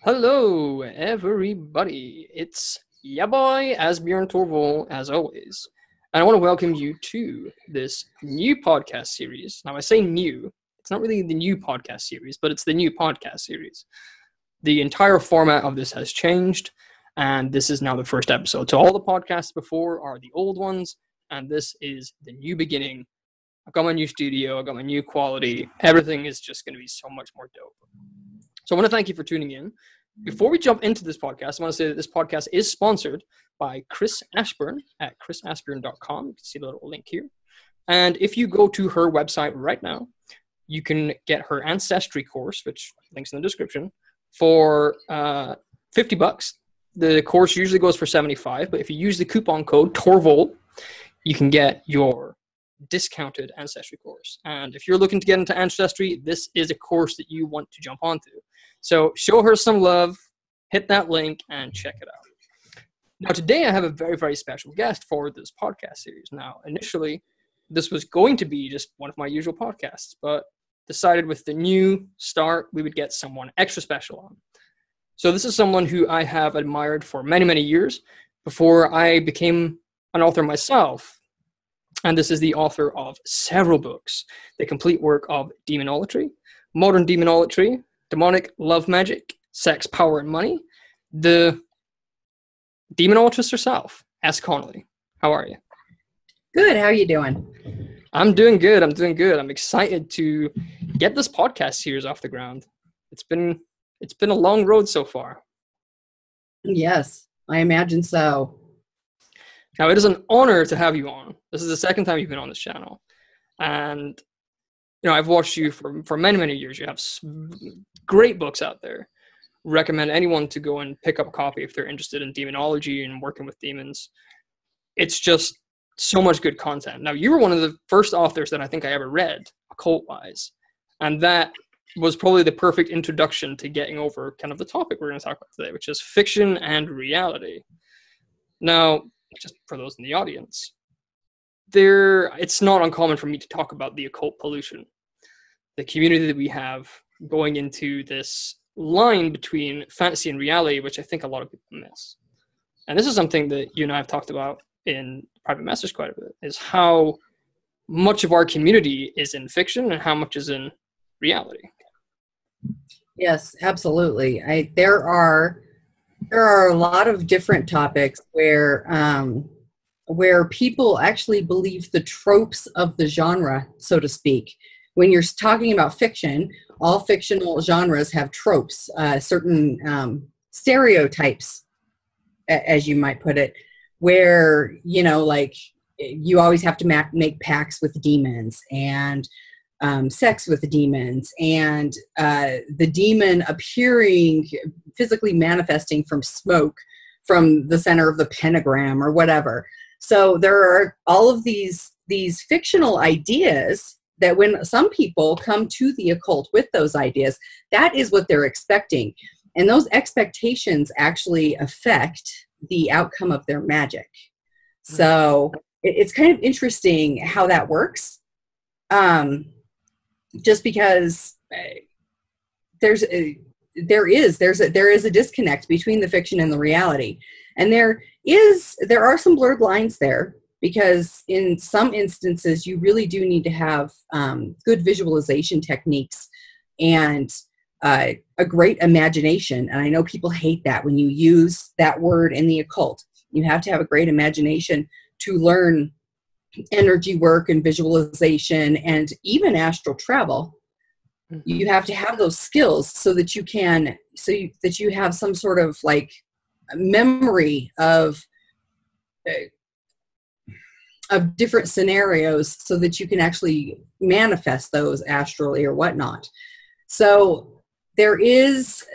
Hello, everybody. It's ya boy, Asbjorn Torvol, as always. And I want to welcome you to this new podcast series. Now, I say new, it's not really the new podcast series, but it's the new podcast series. The entire format of this has changed, and this is now the first episode. So all the podcasts before are the old ones, and this is the new beginning. I've got my new studio, I've got my new quality. Everything is just going to be so much more dope. So I want to thank you for tuning in. Before we jump into this podcast, I want to say that this podcast is sponsored by Chris Ashburn at chrisashburn.com. You can see the little link here. And if you go to her website right now, you can get her Ancestry course, which links in the description, for $50. The course usually goes for $75, but if you use the coupon code Torvol, you can get your discounted Ancestry course. And if you're looking to get into Ancestry, this is a course that you want to jump onto. So show her some love, hit that link, and check it out. Now, today I have a very, very special guest for this podcast series. Now, initially, this was going to be just one of my usual podcasts, but decided with the new start, we would get someone extra special on. So this is someone who I have admired for many, many years before I became an author myself. And this is the author of several books: the complete work of Daemonolatry, Modern Daemonolatry, Demonic Love Magic, Sex, Power, and Money, the Daemonolatress herself, S.Connolly. How are you? Good. How are you doing? I'm doing good. I'm excited to get this podcast series off the ground. It's been a long road so far. Yes, I imagine so. Now, it is an honor to have you on. This is the second time you've been on this channel. And, I've watched you for many, many years. You have great books out there. Recommend anyone to go and pick up a copy if they're interested in demonology and working with demons. It's just so much good content. Now, you were one of the first authors that I think I ever read, occult-wise. And that was probably the perfect introduction to getting over kind of the topic we're going to talk about today, which is fiction and reality. Now, just for those in the audience, it's not uncommon for me to talk about the occult pollution, the community that we have going into this line between fantasy and reality, which I think a lot of people miss. And this is something that you and I have talked about in private message quite a bit, is how much of our community is in fiction and how much is in reality. Yes, absolutely. There are a lot of different topics where people actually believe the tropes of the genre, so to speak. When you're talking about fiction, all fictional genres have tropes, certain stereotypes, as you might put it, where, like you always have to make pacts with demons and sex with demons and the demon appearing, physically manifesting from smoke from the center of the pentagram or whatever. So there are all of these fictional ideas that when some people come to the occult with those ideas, that is what they're expecting. And those expectations actually affect the outcome of their magic. So it's kind of interesting how that works. Just because there is a disconnect between the fiction and the reality. And there are some blurred lines there, because in some instances you really do need to have good visualization techniques and a great imagination. And I know people hate that when you use that word in the occult. You have to have a great imagination to learn energy work and visualization and even astral travel. You have to have those skills so that you have some sort of like memory of different scenarios so that you can actually manifest those astrally or whatnot. So there is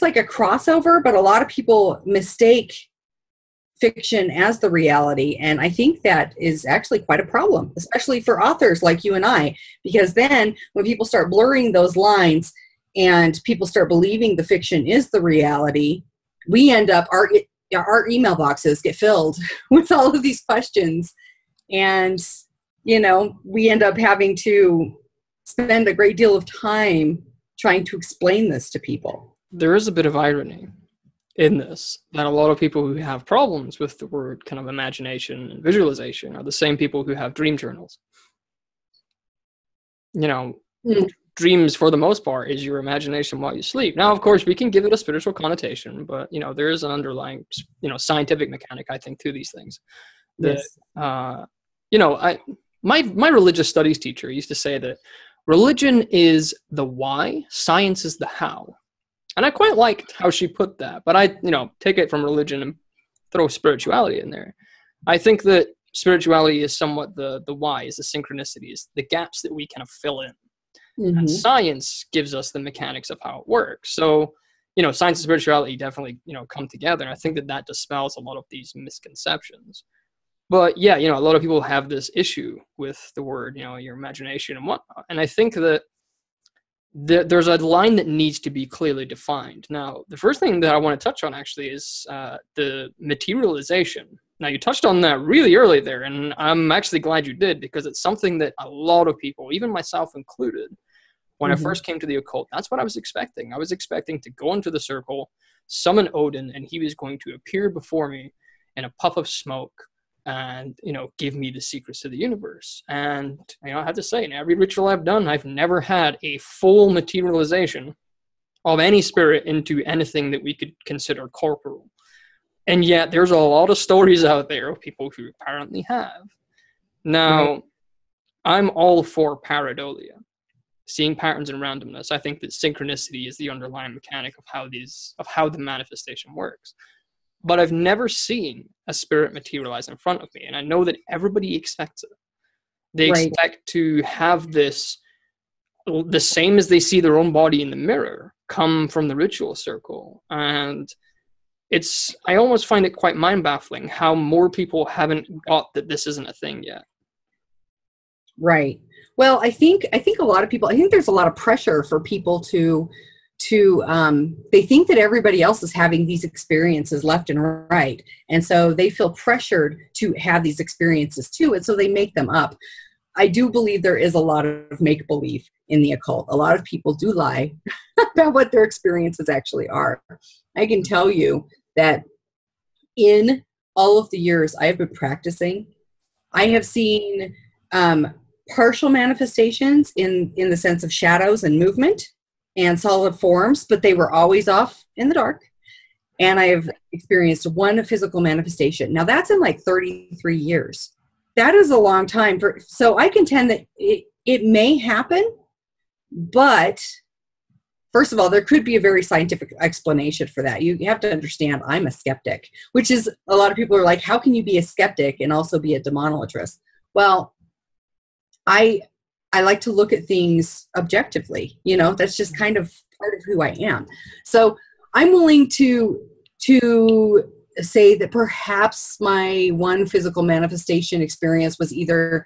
like a crossover, but a lot of people mistake fiction as the reality. And I think that is actually quite a problem, especially for authors like you and I, because then when people start blurring those lines and people start believing the fiction is the reality, we end up, our email boxes get filled with all of these questions. And, we end up having to spend a great deal of time trying to explain this to people. there is a bit of irony in this, that a lot of people who have problems with the word kind of imagination and visualization are the same people who have dream journals. You know, dreams for the most part is your imagination while you sleep. Now, of course, we can give it a spiritual connotation, but you know, there is an underlying, you know, scientific mechanic, I think, to these things. That, Yes. you know, my religious studies teacher used to say that religion is the why, science is the how. And I quite liked how she put that, but I, you know, take it from religion and throw spirituality in there. I think that spirituality is somewhat the why, is the synchronicities, the gaps that we kind of fill in. And science gives us the mechanics of how it works. So, you know, science and spirituality definitely, you know, come together. And I think that that dispels a lot of these misconceptions. But yeah, you know, a lot of people have this issue with the word, you know, your imagination and whatnot. And I think that there's a line that needs to be clearly defined. Now, the first thing that I want to touch on actually is the materialization. Now, you touched on that really early there, and I'm actually glad you did, because it's something that a lot of people, even myself included, when I first came to the occult, that's what I was expecting. I was expecting to go into the circle, summon Odin, and he was going to appear before me in a puff of smoke and, you know, give me the secrets to the universe. And, you know, I have to say, in every ritual I've done, I've never had a full materialization of any spirit into anything that we could consider corporal. And yet there's a lot of stories out there of people who apparently have. Now, I'm all for pareidolia, seeing patterns and randomness. I think that synchronicity is the underlying mechanic of how the manifestation works. But I've never seen a spirit materialize in front of me. And I know that everybody expects it. They expect to have this, the same as they see their own body in the mirror, come from the ritual circle. And I almost find it quite mind-baffling how more people haven't got that this isn't a thing yet. Right. Well, I think a lot of people, I think there's a lot of pressure for people to they think that everybody else is having these experiences left and right. And so they feel pressured to have these experiences too. And so they make them up. I do believe there is a lot of make-believe in the occult. A lot of people do lie about what their experiences actually are. I can tell you that in all of the years I have been practicing, I have seen partial manifestations in the sense of shadows and movement and solid forms, but they were always off in the dark. And I have experienced one physical manifestation. Now that's in like 33 years. That is a long time. So I contend that it may happen, but first of all, there could be a very scientific explanation for that. You have to understand I'm a skeptic, which is, a lot of people are like, how can you be a skeptic and also be a demonolatress? Well, I like to look at things objectively. You know, that's just kind of part of who I am. So I'm willing to say that perhaps my one physical manifestation experience was either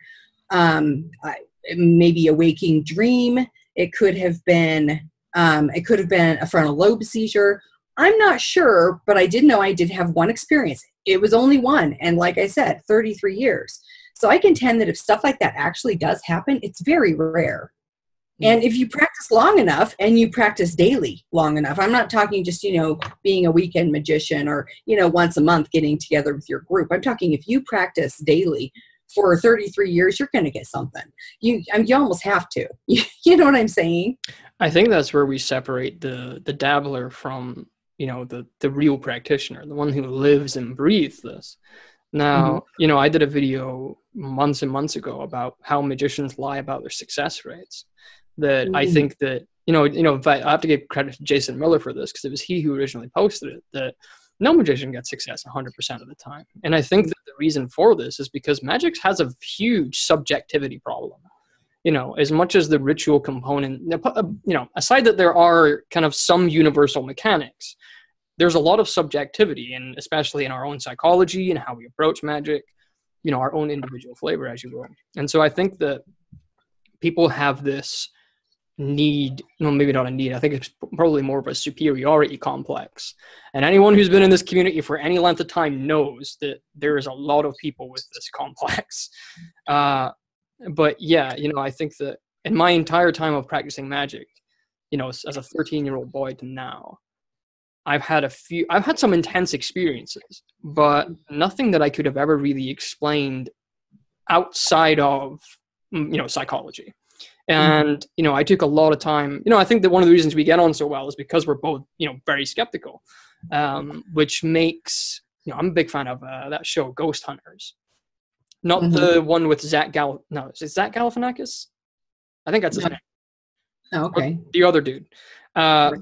maybe a waking dream. It could have been a frontal lobe seizure. I'm not sure, but I did know I did have one experience. It was only one. And like I said, 33 years. So I contend that if stuff like that actually does happen, it's very rare. And if you practice long enough and you practice daily long enough, I'm not talking just, you know, being a weekend magician or, you know, once a month getting together with your group. I'm talking if you practice daily for 33 years, you're going to get something. You almost have to. You know what I'm saying? I think that's where we separate the dabbler from, you know, the real practitioner, the one who lives and breathes this. Now, you know, I did a video months and months ago about how magicians lie about their success rates. That I think that, you know, I have to give credit to Jason Miller for this, because it was he who originally posted it, that no magician gets success 100% of the time. And I think that the reason for this is because magic has a huge subjectivity problem. You know, as much as the ritual component, you know, aside that there are kind of some universal mechanics, there's a lot of subjectivity, and especially in our own psychology and how we approach magic, you know, our own individual flavor, as you will. And so I think that people have this need, well, maybe not a need, I think it's probably more of a superiority complex. And anyone who's been in this community for any length of time knows that there is a lot of people with this complex. But yeah, you know, I think that in my entire time of practicing magic, you know, as a 13-year-old boy to now, I've had some intense experiences, but nothing that I could have ever really explained outside of, psychology. And, I took a lot of time, I think that one of the reasons we get on so well is because we're both, very skeptical, which makes, I'm a big fan of that show, Ghost Hunters. Not the one with is it Zach Galifianakis? I think that's his name. Oh, okay. Or the other dude. But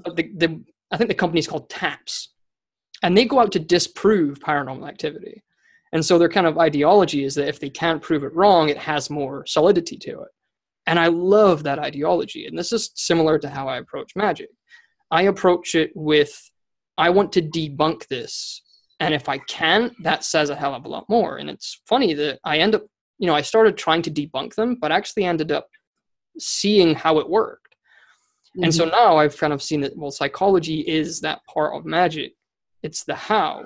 I think the company's called TAPS. And they go out to disprove paranormal activity. And so their kind of ideology is that if they can't prove it wrong, it has more solidity to it. And I love that ideology. And this is similar to how I approach magic. I approach it with, I want to debunk this. And if I can, that says a hell of a lot more. And it's funny that I end up, I started trying to debunk them, but actually ended up seeing how it worked. And so now I've kind of seen that, well, psychology is that part of magic. It's the how.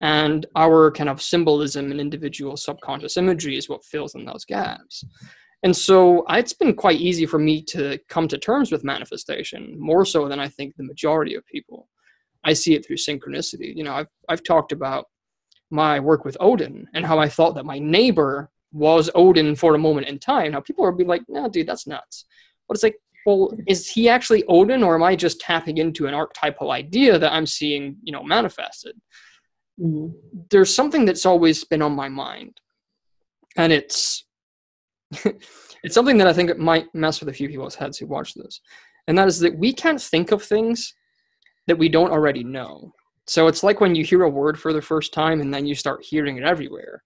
And our kind of symbolism and individual subconscious imagery is what fills in those gaps. And so it's been quite easy for me to come to terms with manifestation, more so than I think the majority of people. I see it through synchronicity. I've talked about my work with Odin and how I thought that my neighbor was Odin for a moment in time. Now people will be like, no, dude, that's nuts. But it's like, well, is he actually Odin, or am I just tapping into an archetypal idea that I'm seeing, manifested? There's something that's always been on my mind, and it's something that I think it might mess with a few people's heads who watch this, and that is that we can't think of things that we don't already know. So it's like when you hear a word for the first time and then you start hearing it everywhere.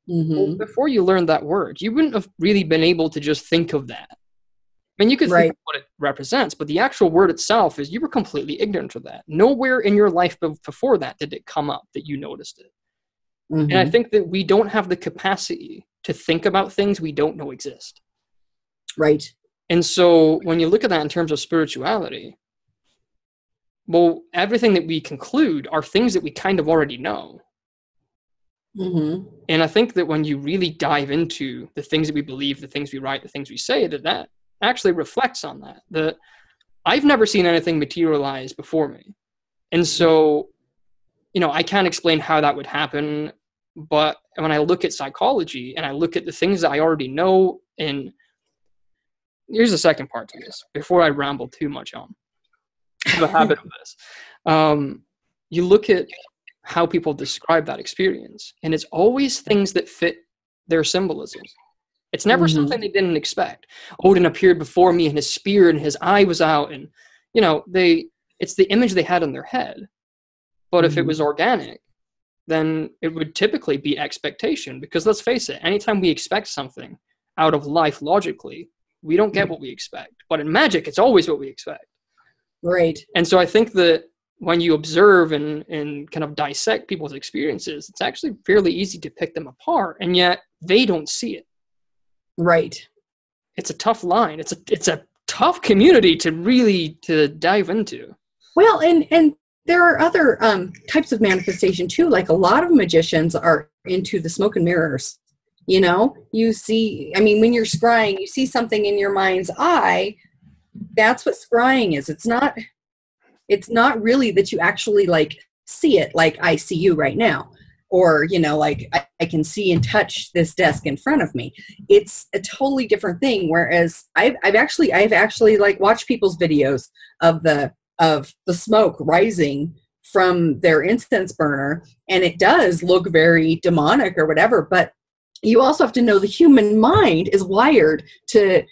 Well, before you learned that word, you wouldn't have really been able to just think of that. I mean, you could think of what it represents, but the actual word itself is, you were completely ignorant of that. Nowhere in your life before that did it come up that you noticed it. And I think that we don't have the capacity to think about things we don't know exist. Right. And so when you look at that in terms of spirituality, well, everything that we conclude are things that we kind of already know. And I think that when you really dive into the things that we believe, the things we write, the things we say, that actually reflects on that I've never seen anything materialize before me. And so, I can't explain how that would happen, but when I look at psychology and I look at the things that I already know, and here's the second part to this, before I ramble too much on. I have a habit of this. You look at how people describe that experience, and it's always things that fit their symbolism. It's never something they didn't expect. Odin appeared before me, and his spear and his eye was out, and it's the image they had in their head. But if it was organic, then it would typically be expectation, because let's face it, anytime we expect something out of life logically, we don't get what we expect. But in magic, it's always what we expect. Right. And so I think that when you observe and kind of dissect people's experiences, it's actually fairly easy to pick them apart, and yet they don't see it. Right. It's a tough line. It's a tough community to dive into. Well, and there are other types of manifestation too. Like a lot of magicians are into the smoke and mirrors. You see, when you're scrying, you see something in your mind's eye. That's what scrying is. It's not really that you actually see it, like I see you right now, or I can see and touch this desk in front of me. It's a totally different thing. Whereas I've actually watched people's videos of the smoke rising from their incense burner, and it does look very demonic or whatever. But you also have to know the human mind is wired to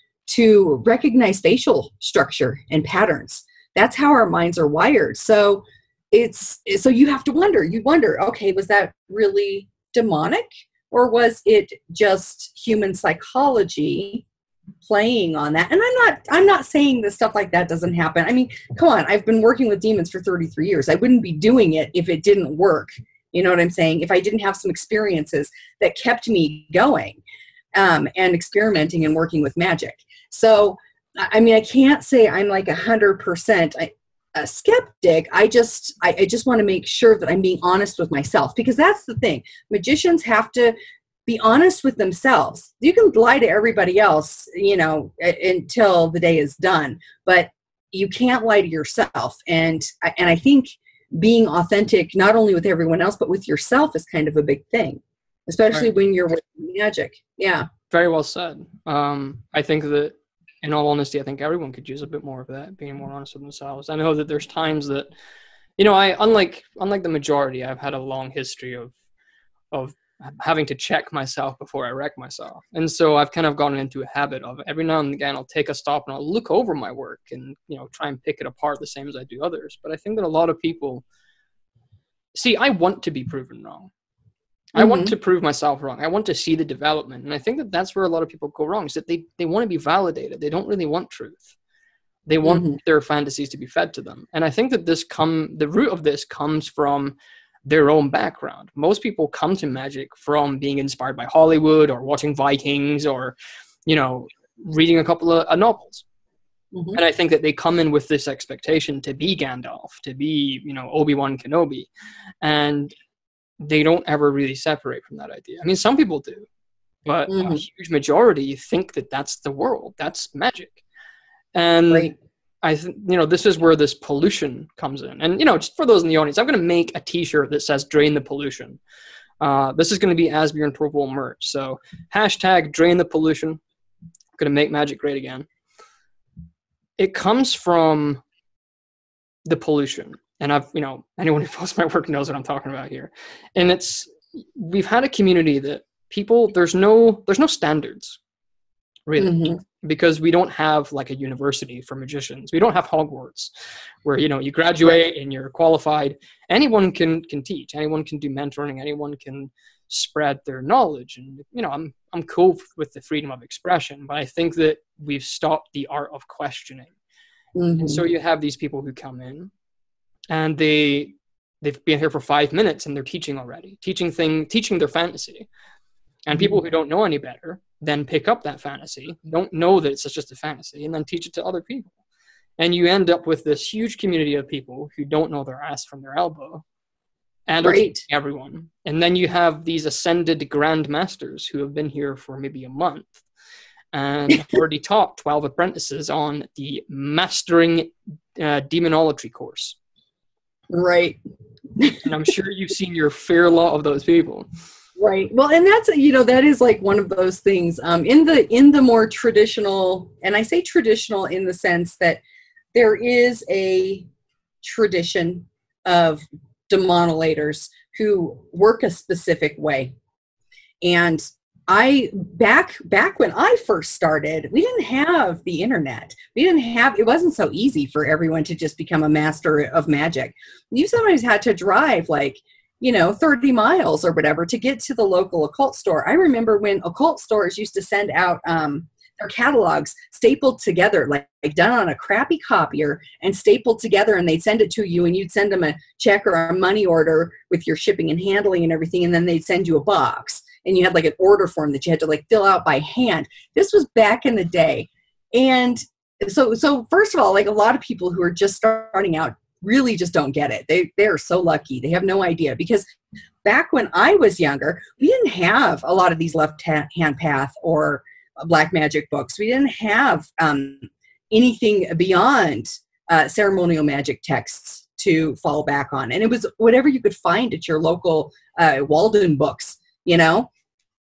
recognize facial structure and patterns. That's how our minds are wired. So you have to wonder. You wonder, okay, was that really demonic, or was it just human psychology playing on that? And I'm not saying that stuff like that doesn't happen. Come on, I've been working with demons for 33 years. I wouldn't be doing it if it didn't work. You know what I'm saying? If I didn't have some experiences that kept me going and experimenting and working with magic. So, I can't say I'm 100% a skeptic. I just want to make sure that I'm being honest with myself, because that's the thing. Magicians have to be honest with themselves. You can lie to everybody else, until the day is done, but you can't lie to yourself. And I think being authentic, not only with everyone else, but with yourself is kind of a big thing, especially when you're with magic. Yeah. Very well said. I think that, in all honesty, I think everyone could use a bit more of that, being more honest with themselves. I know that there's times that, I unlike the majority, I've had a long history of having to check myself before I wreck myself. And so I've kind of gotten into a habit of every now and again, I'll take a stop and I'll look over my work and, try and pick it apart the same as I do others. But I think that a lot of people, see, I want to be proven wrong. I want to prove myself wrong. I want to see the development. And I think that that's where a lot of people go wrong, is that they want to be validated. They don't really want truth. They want their fantasies to be fed to them. And I think that the root of this comes from their own background. Most people come to magic from being inspired by Hollywood or watching Vikings or, reading a couple of novels. And I think that they come in with this expectation to be Gandalf, to be, Obi-Wan Kenobi. And they don't ever really separate from that idea. I mean, some people do, but a huge majority think that that's the world. That's magic. And I think, this is where this pollution comes in. And, just for those in the audience, I'm going to make a t-shirt that says "Drain the Pollution." This is going to be Asbjorn Torvol merch. So hashtag drain the pollution. I'm going to make magic great again. It comes from the pollution. And anyone who follows my work knows what I'm talking about here. And we've had a community that people, there's no standards, really, because we don't have like a university for magicians. We don't have Hogwarts where, you graduate and you're qualified. Anyone can teach. Anyone can do mentoring. Anyone can spread their knowledge. And, I'm cool with the freedom of expression, but I think that we've stopped the art of questioning. And so you have these people who come in, and they've been here for 5 minutes and they're teaching already, teaching their fantasy. And people who don't know any better then pick up that fantasy, don't know that it's just a fantasy, and then teach it to other people. And you end up with this huge community of people who don't know their ass from their elbow and are teaching everyone. And then you have these ascended grand masters who have been here for maybe a month and have already taught 12 apprentices on the Mastering Daemonolatry course. Right. And I'm sure you've seen your fair lot of those people. Right. Well, and that's, that is like one of those things in the more traditional, and I say traditional in the sense that there is a tradition of demonolators who work a specific way. And back when I first started, we didn't have the internet. It wasn't so easy for everyone to just become a master of magic. You sometimes had to drive 30 miles or whatever to get to the local occult store. I remember when occult stores used to send out their catalogs stapled together, like done on a crappy copier and stapled together, and they'd send it to you, and you'd send them a check or a money order with your shipping and handling and everything, and then they'd send you a box. And you had like an order form that you had to fill out by hand. This was back in the day. And so first of all, a lot of people who are just starting out really just don't get it. They are so lucky. They have no idea, because back when I was younger, we didn't have a lot of these left hand path or black magic books. We didn't have anything beyond ceremonial magic texts to fall back on. And it was whatever you could find at your local Walden books.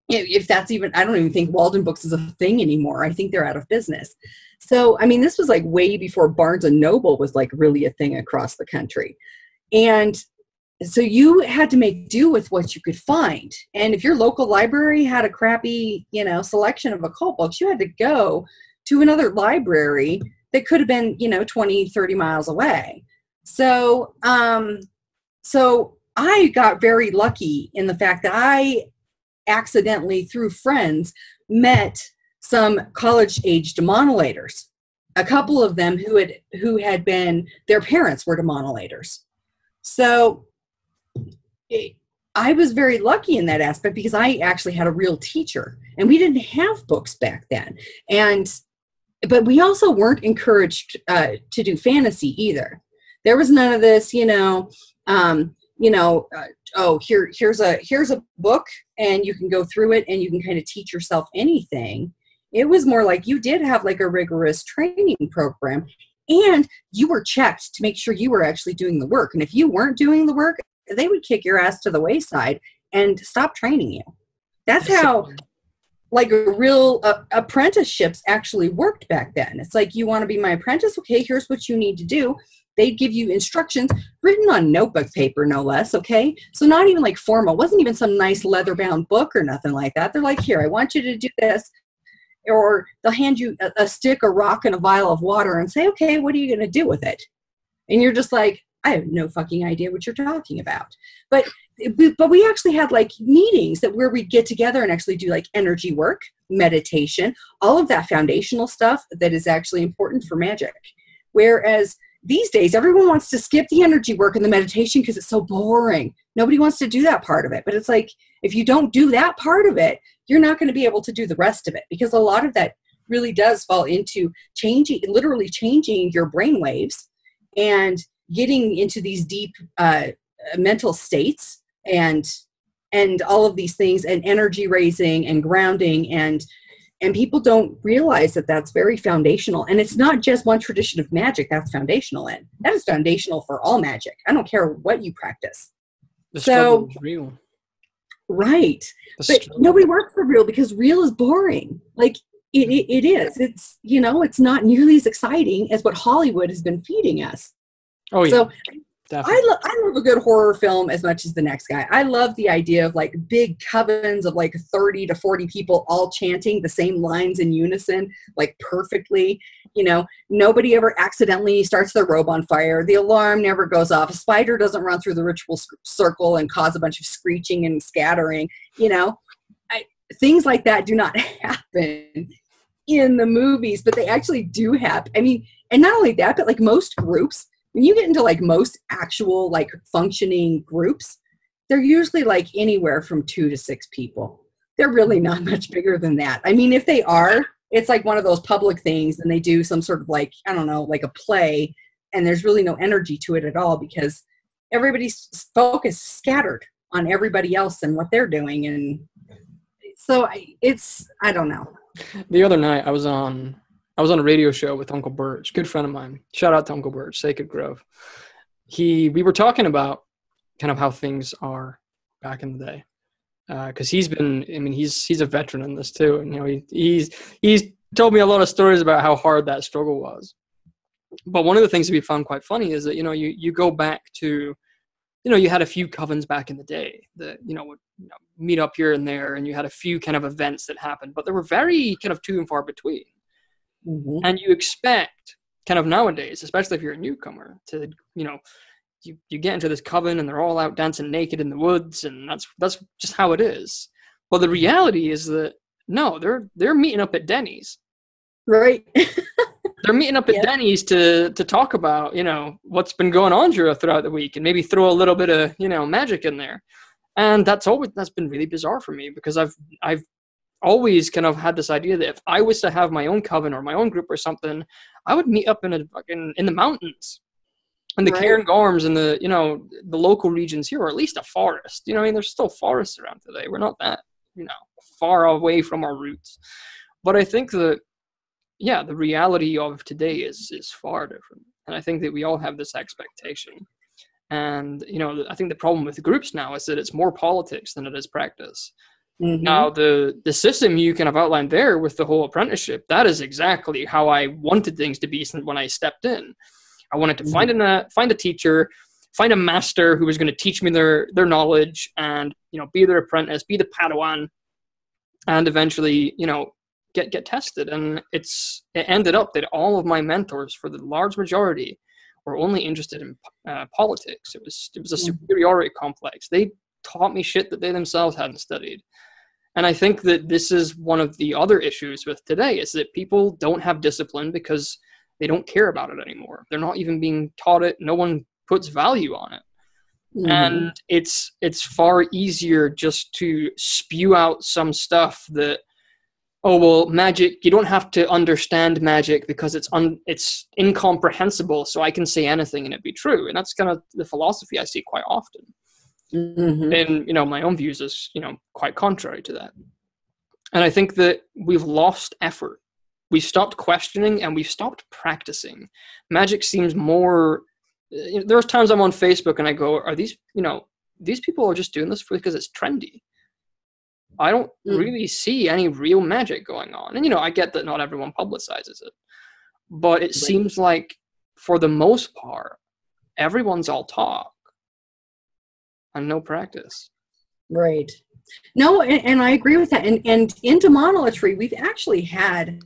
If that's even, I don't even think Walden Books is a thing anymore. I think they're out of business. So, I mean, this was way before Barnes and Noble was really a thing across the country. And so you had to make do with what you could find. And if your local library had a crappy, selection of occult books, you had to go to another library that could have been, 20, 30 miles away. So, so I got very lucky in the fact that I accidentally, through friends, met some college-age demonolators. A couple of them who had been, their parents were demonolators. So I was very lucky in that aspect, because I actually had a real teacher, and we didn't have books back then. But we also weren't encouraged to do fantasy either. There was none of this, here's a book and you can go through it and you can kind of teach yourself anything. It was more like you did have a rigorous training program. And you were checked to make sure you were actually doing the work. And if you weren't doing the work, they would kick your ass to the wayside and stop training you. That's how like real apprenticeships actually worked back then. It's like, you want to be my apprentice? Okay, here's what you need to do. They'd give you instructions written on notebook paper, no less, okay? So not even like formal. It wasn't even some nice leather-bound book or nothing like that. They're like, here, I want you to do this. Or they'll hand you a stick, a rock, and a vial of water and say, okay, what are you going to do with it? And you're just like, I have no fucking idea what you're talking about. But we actually had like meetings where we'd get together and actually do like energy work, meditation, all of that foundational stuff that is actually important for magic. Whereas these days, everyone wants to skip the energy work and the meditation because it's so boring. Nobody wants to do that part of it. But it's like, if you don't do that part of it, you're not going to be able to do the rest of it, because a lot of that really does fall into literally changing your brain waves and getting into these deep mental states and all of these things, and energy raising and grounding, and people don't realize that that's very foundational. And it's not just one tradition of magic that's foundational in. That is foundational for all magic. I don't care what you practice. The struggle is real. Right. But nobody works for real because real is boring. Like it is. It's, it's not nearly as exciting as what Hollywood has been feeding us. Oh, yeah. So I love a good horror film as much as the next guy. I love the idea of like big covens of like 30 to 40 people all chanting the same lines in unison, like perfectly. Nobody ever accidentally starts their robe on fire. The alarm never goes off. A spider doesn't run through the ritual circle and cause a bunch of screeching and scattering. Things like that do not happen in the movies, but they actually do happen. I mean, and not only that, but like most groups, when you get into like most actual like functioning groups, they're usually like anywhere from 2 to 6 people. They're really not much bigger than that. I mean, if they are, it's like one of those public things and they do some sort of like, I don't know, like a play, and there's really no energy to it at all because everybody's focus is scattered on everybody else and what they're doing. And so I don't know. The other night I was on a radio show with Uncle Birch, good friend of mine. Shout out to Uncle Birch, Sacred Grove. We were talking about kind of how things are back in the day. Because he's a veteran in this too. And, he's told me a lot of stories about how hard that struggle was. But one of the things that we found quite funny is that, you go back to, you had a few covens back in the day that, would meet up here and there, and you had a few kind of events that happened, but they were very kind of few and far between. Mm-hmm. And you expect kind of nowadays, especially if you're a newcomer, to, you get into this coven and they're all out dancing naked in the woods, and that's just how it is. Well, the reality is that no, they're meeting up at Denny's. Right. They're meeting up at Denny's to talk about, what's been going on throughout the week, and maybe throw a little bit of, magic in there. And that's been really bizarre for me, because I've always kind of had this idea that if I was to have my own coven or my own group or something, I would meet up in the mountains, and the Cairngorms and the local regions here, or at least a forest. There's still forests around today. We're not that far away from our roots. But I think that the reality of today is far different, and I think that we all have this expectation. And I think the problem with groups now is that it's more politics than it is practice. Mm-hmm. Now, the system you kind of outlined there with the whole apprenticeship, that is exactly how I wanted things to be when I stepped in. I wanted to find a teacher, find a master who was going to teach me their knowledge, and be their apprentice, be the Padawan, and eventually get tested. And it ended up that all of my mentors, for the large majority, were only interested in politics. It was a superiority complex. They taught me shit that they themselves hadn't studied. And I think that this is one of the other issues with today, is that people don't have discipline because they don't care about it anymore. They're not even being taught it. No one puts value on it. Mm-hmm. And it's far easier just to spew out some stuff that, oh, well, magic, you don't have to understand magic because it's incomprehensible, so I can say anything and it be true. And that's kind of the philosophy I see quite often. Mm-hmm. And, my own views is, quite contrary to that. And I think that we've lost effort we stopped questioning and we've stopped practicing. Magic seems more, there's times I'm on Facebook and I go, are these, these people are just doing this because it's trendy. I don't really see any real magic going on. And, I get that not everyone publicizes it, but it seems like for the most part, everyone's all talk and no practice. Right. No, and I agree with that. And in Daemonolatry, we've actually had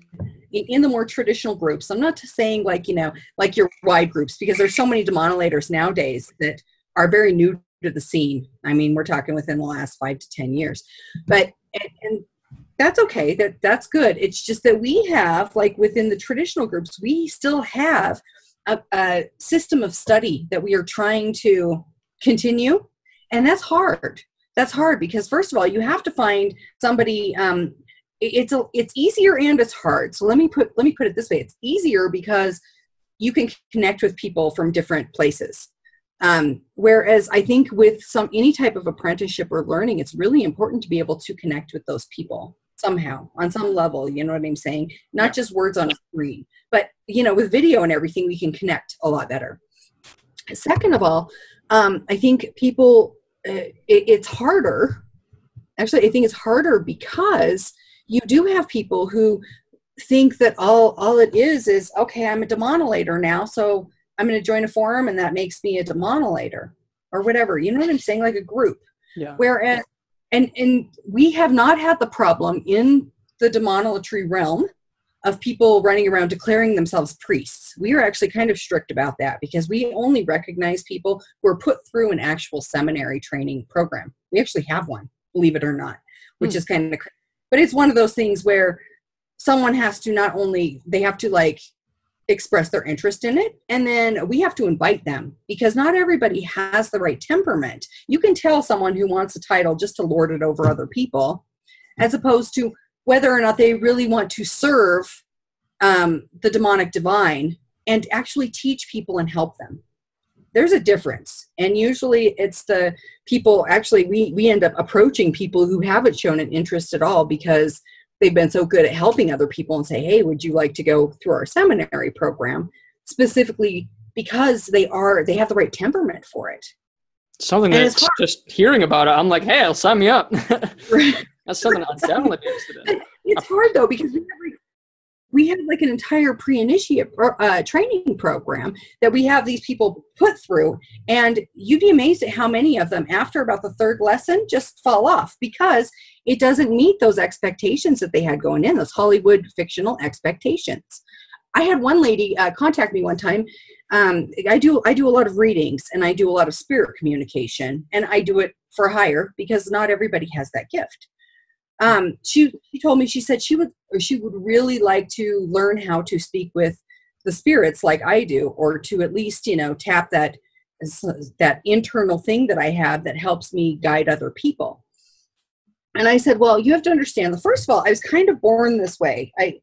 in the more traditional groups, I'm not saying like your wide groups, because there's so many Daemonolators nowadays that are very new to the scene. I mean, we're talking within the last 5 to 10 years, but, and that's okay. That's good. It's just that we have, like within the traditional groups, we still have a system of study that we are trying to continue. And that's hard. That's hard because, first of all, you have to find somebody. It's easier and it's hard. So let me put it this way: it's easier because you can connect with people from different places. Whereas I think with any type of apprenticeship or learning, it's really important to be able to connect with those people somehow on some level. You know what I'm saying? Not just words on a screen, but with video and everything, we can connect a lot better. Second of all, I think people. It's harder. Actually, I think it's harder because you do have people who think that all it is okay, I'm a Daemonolator now, so I'm going to join a forum and that makes me a Daemonolator or whatever. You know what I'm saying? Like a group. Yeah. Whereas, and we have not had the problem in the Daemonolatry realm of people running around declaring themselves priests. We are actually kind of strict about that because we only recognize people who are put through an actual seminary training program. We actually have one, believe it or not, which is kind of, but it's one of those things where someone has to they have to like express their interest in it. And then we have to invite them because not everybody has the right temperament. You can tell someone who wants a title just to lord it over other people, as opposed to whether or not they really want to serve the demonic divine and actually teach people and help them. There's a difference. And usually it's the people, actually, we end up approaching people who haven't shown an interest at all because they've been so good at helping other people and say, hey, would you like to go through our seminary program? Specifically because they have the right temperament for it. Something that's just hearing about it, I'm like, hey, I'll sign me up. That's something I'll definitely be interested in. It's hard though because we have like an entire pre-initiate training program that we have these people put through, and you'd be amazed at how many of them after about the third lesson just fall off because it doesn't meet those expectations that they had going in, those Hollywood fictional expectations. I had one lady contact me one time. I do a lot of readings and I do a lot of spirit communication, and I do it for hire because not everybody has that gift. She told me, she said she would really like to learn how to speak with the spirits like I do, or to at least, tap that internal thing that I have that helps me guide other people. And I said, well, you have to understand, first of all, I was kind of born this way. I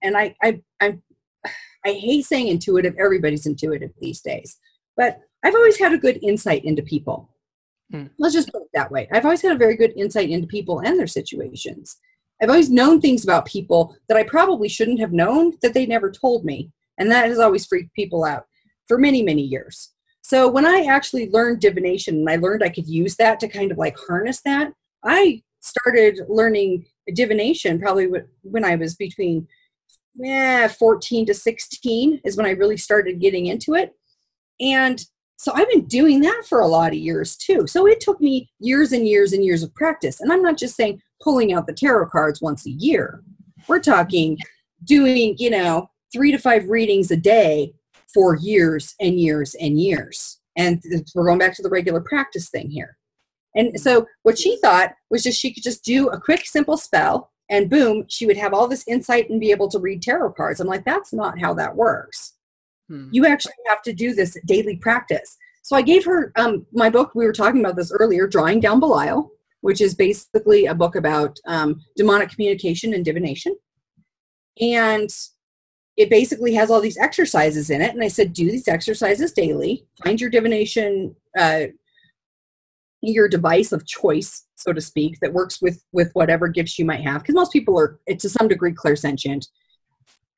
hate saying intuitive. Everybody's intuitive these days, but I've always had a good insight into people. Let's just put it that way. I've always had a very good insight into people and their situations. I've always known things about people that I probably shouldn't have known that they never told me. And that has always freaked people out for many, many years. So when I actually learned divination and I learned I could use that to kind of like harness that, I started learning divination probably when I was between 14 to 16 is when I really started getting into it. And so I've been doing that for a lot of years too. So it took me years and years and years of practice. And I'm not just saying pulling out the tarot cards once a year. We're talking doing, 3 to 5 readings a day for years and years and years. And we're going back to the regular practice thing here. And so what she thought was just she could just do a quick, simple spell and boom, she would have all this insight and be able to read tarot cards. I'm like, that's not how that works. You actually have to do this daily practice. So I gave her my book. We were talking about this earlier, Drawing Down Belial, which is basically a book about demonic communication and divination. And it basically has all these exercises in it. And I said, do these exercises daily. Find your divination, your device of choice, so to speak, that works with whatever gifts you might have. Because most people are, to some degree, clairsentient.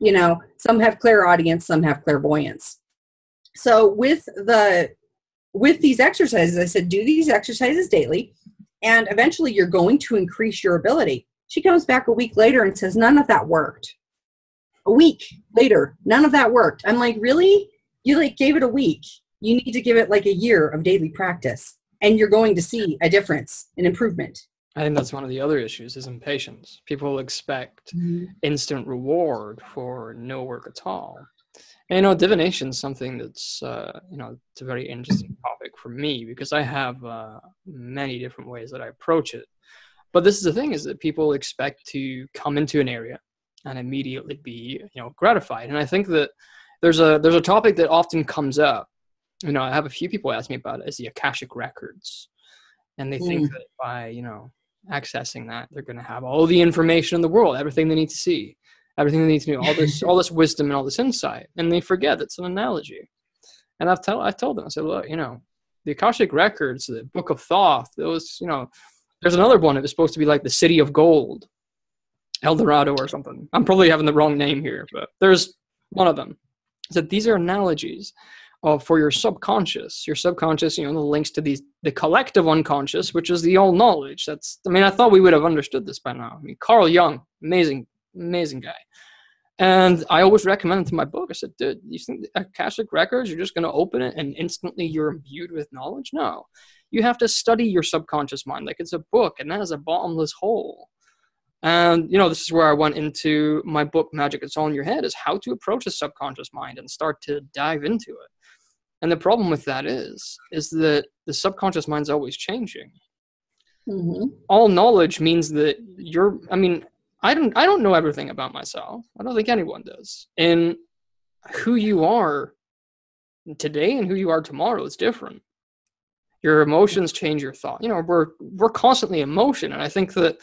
You know, some have clairaudience, some have clairvoyance. So with these exercises, I said, do these exercises daily, and eventually you're going to increase your ability. She comes back a week later and says, none of that worked. A week later, none of that worked. I'm like, really? You like gave it a week. You need to give it like a year of daily practice, and you're going to see a difference, an improvement. I think that's one of the other issues is impatience. People expect instant reward for no work at all. And, you know, divination is something that's, you know, it's a very interesting topic for me because I have many different ways that I approach it. But this is the thing, is that people expect to come into an area and immediately be, you know, gratified. And I think that there's a topic that often comes up. You know, I have a few people ask me about it, is the Akashic records. And they think that by, you know, accessing that, they're going to have all the information in the world, everything they need to see, everything they need to know, all this wisdom and all this insight. And they forget it's an analogy. And I told them, I said, look, you know, the Akashic records, the Book of Thoth, those, you know, there's another one that was supposed to be like the City of Gold, El Dorado or something. I'm probably having the wrong name here, but there's one of them. So these are analogies for your subconscious. Your subconscious, you know, the links to the collective unconscious, which is the all knowledge. I mean, I thought we would have understood this by now. I mean, Carl Jung, amazing guy. And I always recommend it to my book. I said, dude, you think the Akashic records, you're just going to open it and instantly you're imbued with knowledge? No. You have to study your subconscious mind like it's a book, and that is a bottomless hole. And, you know, this is where I went into my book, Magic, It's All in Your Head, is how to approach the subconscious mind and start to dive into it. And the problem with that is that the subconscious mind's always changing. All knowledge means that I don't know everything about myself. I don't think anyone does. And who you are today and who you are tomorrow is different. Your emotions change your thought. You know, we're constantly in motion. And I think that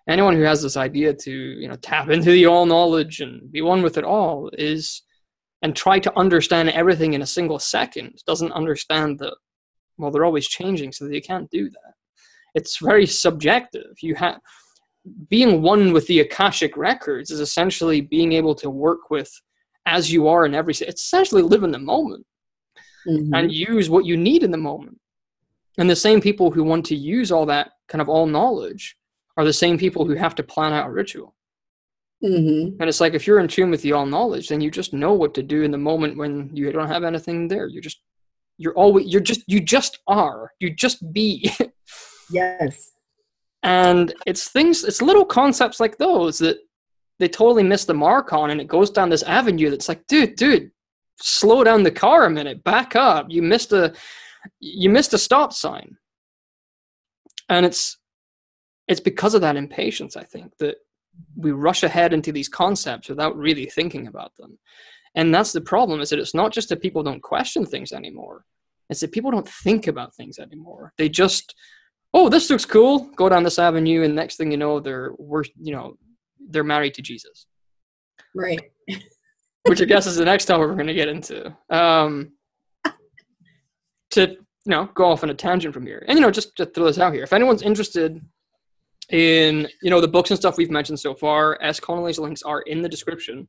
anyone who has this idea to, you know, tap into the all knowledge and be one with it all and try to understand everything in a single second doesn't understand that, well, they're always changing, so they can't do that. It's very subjective. Being one with the Akashic records is essentially being able to work with as you are in it's essentially live in the moment and use what you need in the moment. And the same people who want to use all that kind of all knowledge are the same people who have to plan out a ritual. And it's like, if you're in tune with the all knowledge, then you just know what to do in the moment when you don't have anything there. You just be. Yes. And it's little concepts like those that they totally miss the mark on, and it goes down this avenue that's like, dude, slow down the car a minute, back up. You missed a stop sign. And it's because of that impatience, I think, that we rush ahead into these concepts without really thinking about them. And that's the problem, is that it's not just that people don't question things anymore. It's that people don't think about things anymore. They just, oh, this looks cool, go down this avenue, and next thing you know, they're married to Jesus. Right. Which I guess is the next topic we're going to get into. To, you know, go off on a tangent from here. And, you know, just to throw this out here, if anyone's interested in, you know, the books and stuff we've mentioned so far, S.Connolly's links are in the description.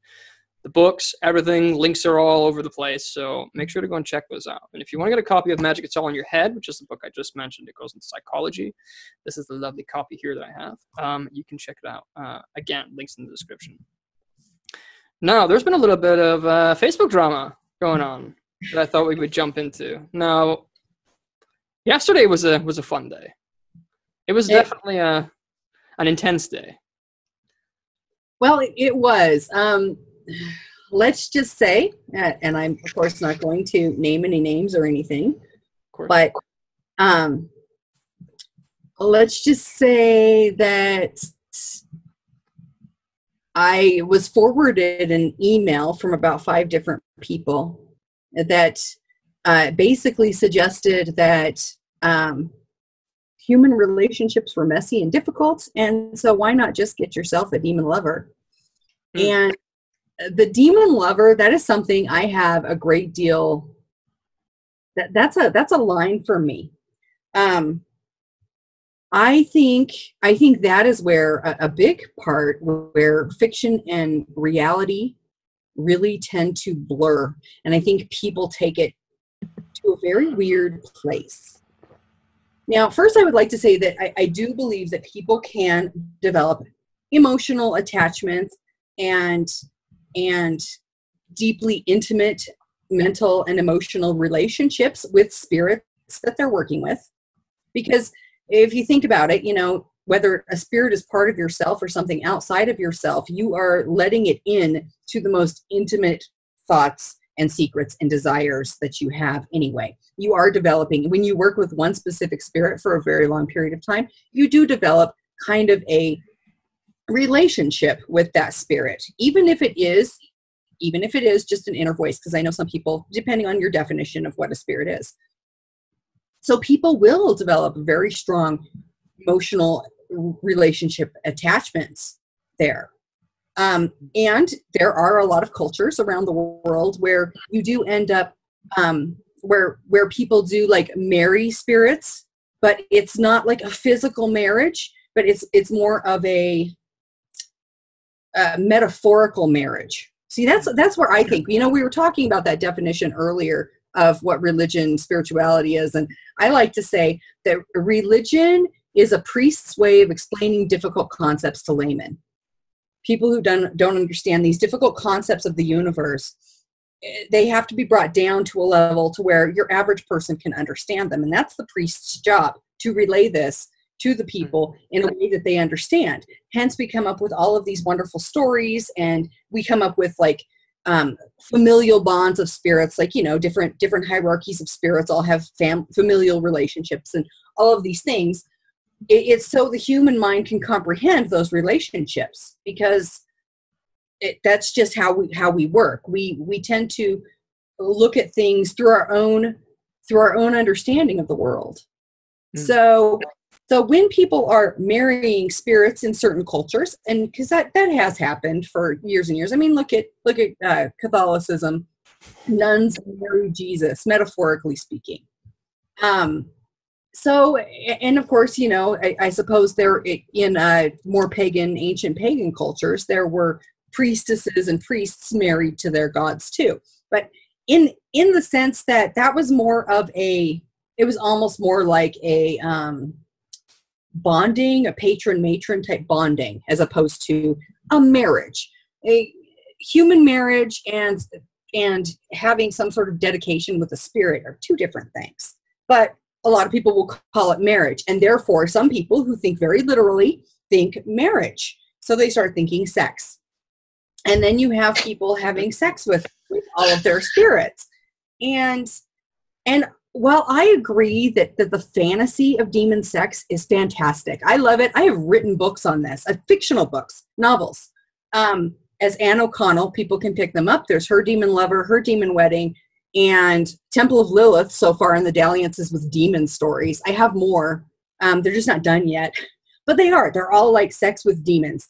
The books, everything, links are all over the place, so make sure to go and check those out. And if you want to get a copy of Magic, It's All in Your Head, which is the book I just mentioned, it goes into psychology. This is the lovely copy here that I have. You can check it out. Again, links in the description. Now, there's been a little bit of Facebook drama going on that I thought we would jump into. Now, yesterday was a fun day. It was definitely an intense day. Well, it was. Let's just say, and I'm of course not going to name any names or anything, but let's just say that I was forwarded an email from about 5 different people that basically suggested that human relationships were messy and difficult, and so why not just get yourself a demon lover? And the demon lover, that is something I have a great deal, that's a line for me. I think that is where a big part where fiction and reality really tend to blur. And I think people take it to a very weird place. Now, first, I would like to say that I do believe that people can develop emotional attachments and deeply intimate mental and emotional relationships with spirits that they're working with. Because if you think about it, you know, whether a spirit is part of yourself or something outside of yourself, you are letting it in to the most intimate thoughts and secrets and desires that you have anyway. You are developing, when you work with one specific spirit for a very long period of time, you do develop kind of a relationship with that spirit, even if it is just an inner voice, because I know some people, depending on your definition of what a spirit is. So people will develop very strong emotional relationship attachments there. And there are a lot of cultures around the world where you do end up, where people do like marry spirits, but it's not like a physical marriage, but it's more of a metaphorical marriage. See, that's where I think, you know, we were talking about that definition earlier of what religion, spirituality is. And I like to say that religion is a priest's way of explaining difficult concepts to laymen. People who don't understand these difficult concepts of the universe, they have to be brought down to a level to where your average person can understand them. And that's the priest's job, to relay this to the people in a way that they understand. Hence, we come up with all of these wonderful stories, and we come up with like familial bonds of spirits, like, you know, different hierarchies of spirits all have familial relationships and all of these things. It's so the human mind can comprehend those relationships, because that's just how we work. We tend to look at things through our own understanding of the world. So when people are marrying spirits in certain cultures, and because that has happened for years and years. I mean, look at Catholicism. Nuns marry Jesus, metaphorically speaking. So, and of course, you know, I suppose there in more ancient pagan cultures, there were priestesses and priests married to their gods too. But in the sense that was more of it was almost more like a bonding, a patron-matron type bonding, as opposed to a marriage. A human marriage and having some sort of dedication with the spirit are two different things. But a lot of people will call it marriage, and therefore some people who think very literally think marriage. So they start thinking sex. And then you have people having sex with all of their spirits. And while I agree that the fantasy of demon sex is fantastic, I love it. I have written books on this, fictional books, novels. As Anne O'Connell, people can pick them up. There's Her Demon Lover, Her Demon Wedding, and Temple of Lilith so far in the dalliances with demon stories. I have more. They're just not done yet. But they're all like sex with demons.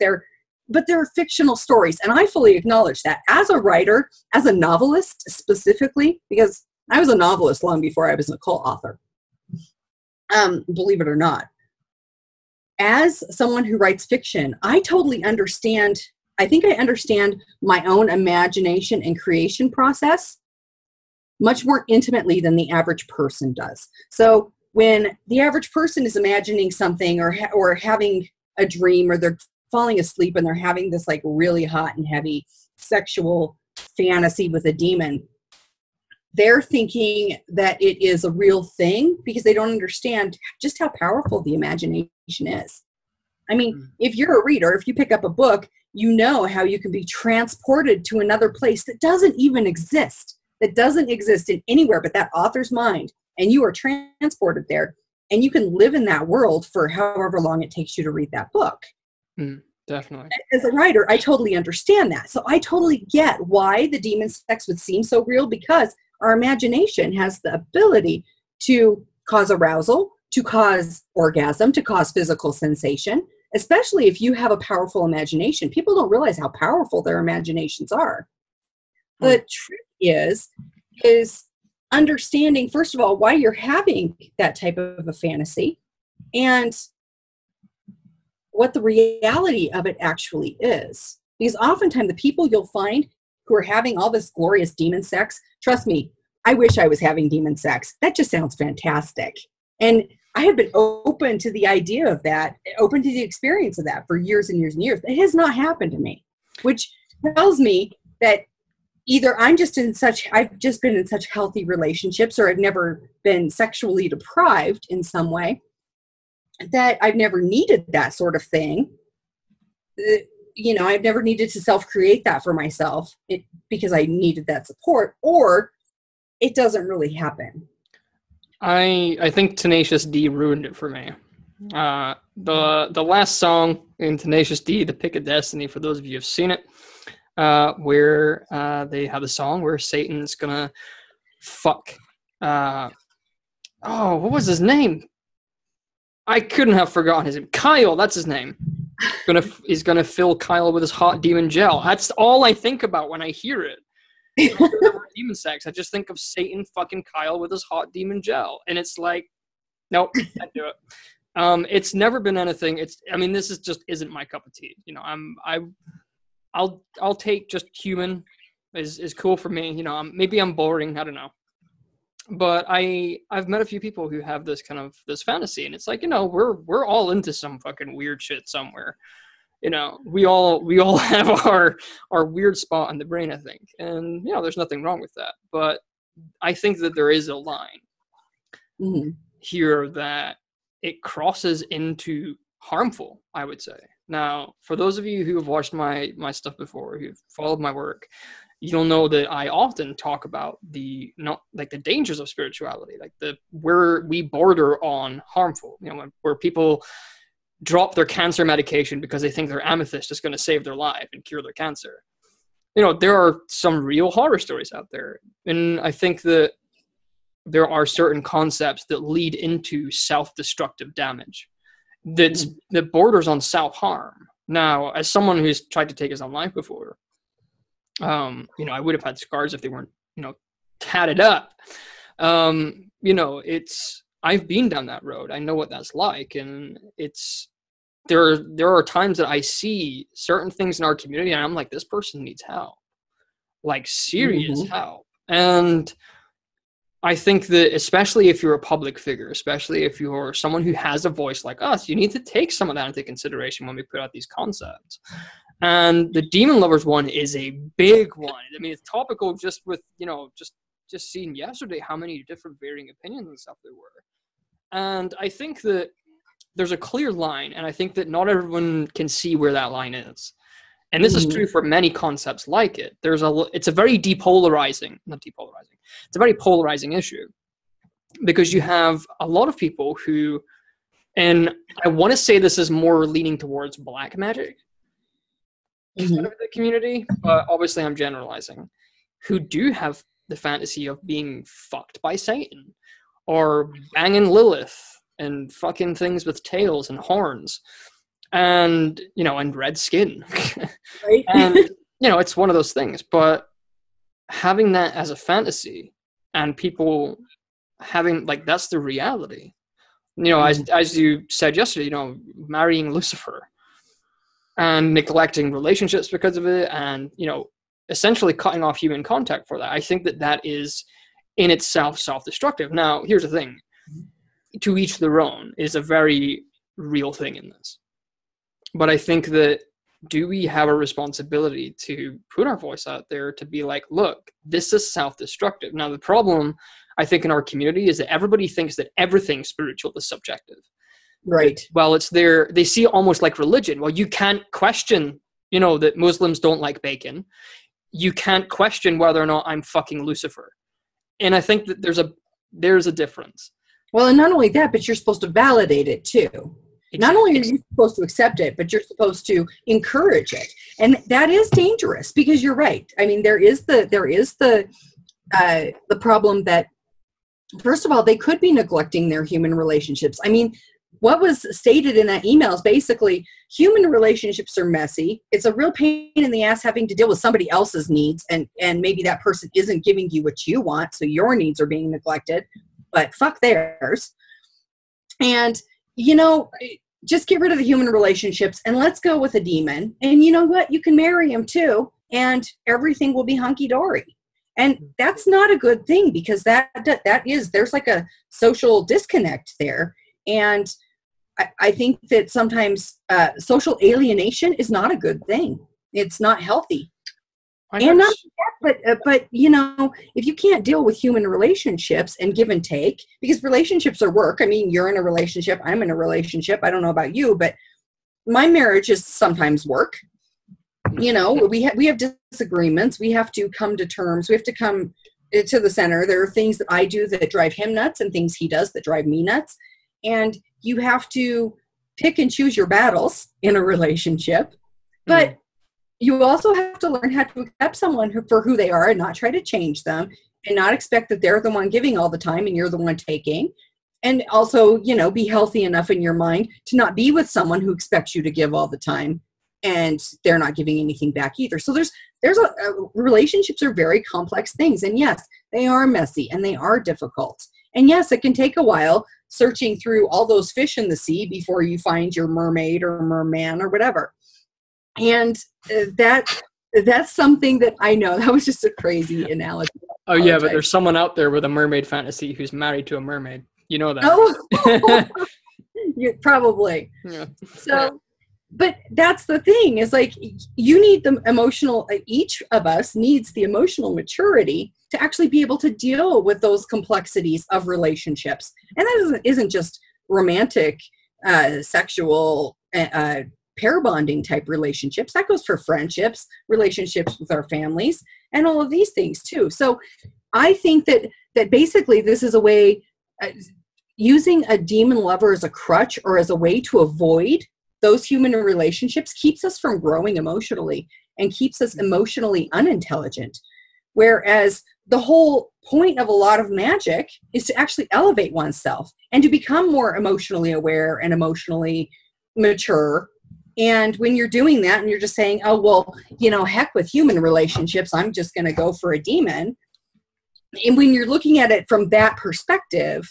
But they're fictional stories. And I fully acknowledge that. As a writer, as a novelist specifically, because I was a novelist long before I was an occult author, believe it or not. As someone who writes fiction, I totally understand. I think I understand my own imagination and creation process much more intimately than the average person does. So when the average person is imagining something or having a dream, or they're falling asleep and they're having this like really hot and heavy sexual fantasy with a demon, they're thinking that it is a real thing because they don't understand just how powerful the imagination is. I mean, if you're a reader, if you pick up a book, you know how you can be transported to another place that doesn't even exist, that doesn't exist in anywhere but that author's mind. And you are transported there, and you can live in that world for however long it takes you to read that book. Definitely. As a writer, I totally understand that. So I totally get why the demon sex would seem so real, because our imagination has the ability to cause arousal, to cause orgasm, to cause physical sensation, especially if you have a powerful imagination. People don't realize how powerful their imaginations are. The trick is understanding, first of all, why you're having that type of a fantasy and what the reality of it actually is. Because oftentimes the people you'll find who are having all this glorious demon sex. Trust me, I wish I was having demon sex. That just sounds fantastic. And I have been open to the idea of that, open to the experience of that for years and years and years. It has not happened to me, which tells me that either I've just been in such healthy relationships, or I've never been sexually deprived in some way, that I've never needed that sort of thing. I've never needed to self-create that for myself because I needed that support, or it doesn't really happen. I think Tenacious D ruined it for me. The last song in Tenacious D, The Pick of Destiny, for those of you who have seen it, where they have a song where Satan's gonna fuck. What was his name? I couldn't have forgotten his name. Kyle, that's his name. He's gonna fill Kyle with his hot demon gel. That's all I think about when I hear it. When I hear the word demon sex, I just think of Satan fucking Kyle with his hot demon gel, and it's like, nope, can't do it. It's never been anything. This isn't my cup of tea. I'll take just human is cool for me. Maybe I'm boring. I don't know. But I've met a few people who have this kind of this fantasy, and it's like, we're all into some fucking weird shit somewhere. We all have our weird spot in the brain, I think. And there's nothing wrong with that. But I think that there is a line here that it crosses into harmful, I would say. Now, for those of you who have watched my stuff before, who've followed my work, you'll know that I often talk about the dangers of spirituality, where we border on harmful, where people drop their cancer medication because they think their amethyst is going to save their life and cure their cancer. There are some real horror stories out there. And I think that there are certain concepts that lead into self-destructive damage that borders on self-harm. Now, as someone who's tried to take his own life before, I would have had scars if they weren't, tatted up. I've been down that road. I know what that's like. And there are times that I see certain things in our community and I'm like, this person needs help, like serious help. And I think that especially if you're a public figure, especially if you're someone who has a voice like us, you need to take some of that into consideration when we put out these concepts. And the demon lovers one is a big one. It's topical just with, just seeing yesterday how many different varying opinions and stuff there were. And I think that there's a clear line, and I think that not everyone can see where that line is. And this is true for many concepts like it. It's a very it's a very polarizing issue, because you have a lot of people who, and I want to say this is more leaning towards black magic of the community, but obviously I'm generalizing, who do have the fantasy of being fucked by Satan or banging Lilith and fucking things with tails and horns and and red skin. Right. And it's one of those things. But having that as a fantasy and people having that's the reality. As you said yesterday, marrying Lucifer and neglecting relationships because of it, and essentially cutting off human contact for that. I think that is in itself self-destructive. Now, here's the thing. To each their own is a very real thing in this. But I think that, do we have a responsibility to put our voice out there to be like, look, this is self-destructive? Now, the problem, I think, in our community is that everybody thinks that everything spiritual is subjective. Right. Well, they see it almost like religion. Well, you can't question, that Muslims don't like bacon. You can't question whether or not I'm fucking Lucifer. And I think that there's a difference. Well, and not only that, but you're supposed to validate it too. Exactly. Not only are you supposed to accept it, but you're supposed to encourage it. And that is dangerous, because you're right. There is the problem that, first of all, they could be neglecting their human relationships. What was stated in that email is basically, human relationships are messy. It's a real pain in the ass having to deal with somebody else's needs, and maybe that person isn't giving you what you want, so your needs are being neglected, but fuck theirs. And, just get rid of the human relationships and let's go with a demon. And you know what? You can marry him too. and everything will be hunky-dory. And that's not a good thing, because there's like a social disconnect there. And I think that sometimes social alienation is not a good thing. It's not healthy. And not but you know, if you can't deal with human relationships and give and take, because relationships are work. I mean, you're in a relationship, I'm in a relationship. I don't know about you, but my marriage is sometimes work. You know, we have disagreements. We have to come to terms. We have to come to the center. There are things that I do that drive him nuts and things he does that drive me nuts. And you have to pick and choose your battles in a relationship. But you also have to learn how to accept someone for who they are and not try to change them, and not expect that they're the one giving all the time and you're the one taking. And also, you know, be healthy enough in your mind to not be with someone who expects you to give all the time and they're not giving anything back either. So relationships are very complex things. And yes, they are messy and they are difficult. And yes, it can take a while searching through all those fish in the sea before you find your mermaid or merman or whatever. And that's something that I know. That was just a crazy analogy. Oh yeah, but there's someone out there with a mermaid fantasy who's married to a mermaid. You know that. Oh, probably. Yeah. So, but that's the thing, is like, you need the emotional, each of us needs the emotional maturity to actually be able to deal with those complexities of relationships. And that isn't just romantic, sexual, pair bonding type relationships. That goes for friendships, relationships with our families, and all of these things too. So I think that basically this is a way, using a demon lover as a crutch or as a way to avoid those human relationships keeps us from growing emotionally and keeps us emotionally unintelligent. Whereas the whole point of a lot of magic is to actually elevate oneself and to become more emotionally aware and emotionally mature. And when you're doing that and you're just saying, oh, well, you know, heck with human relationships, I'm just going to go for a demon. And when you're looking at it from that perspective,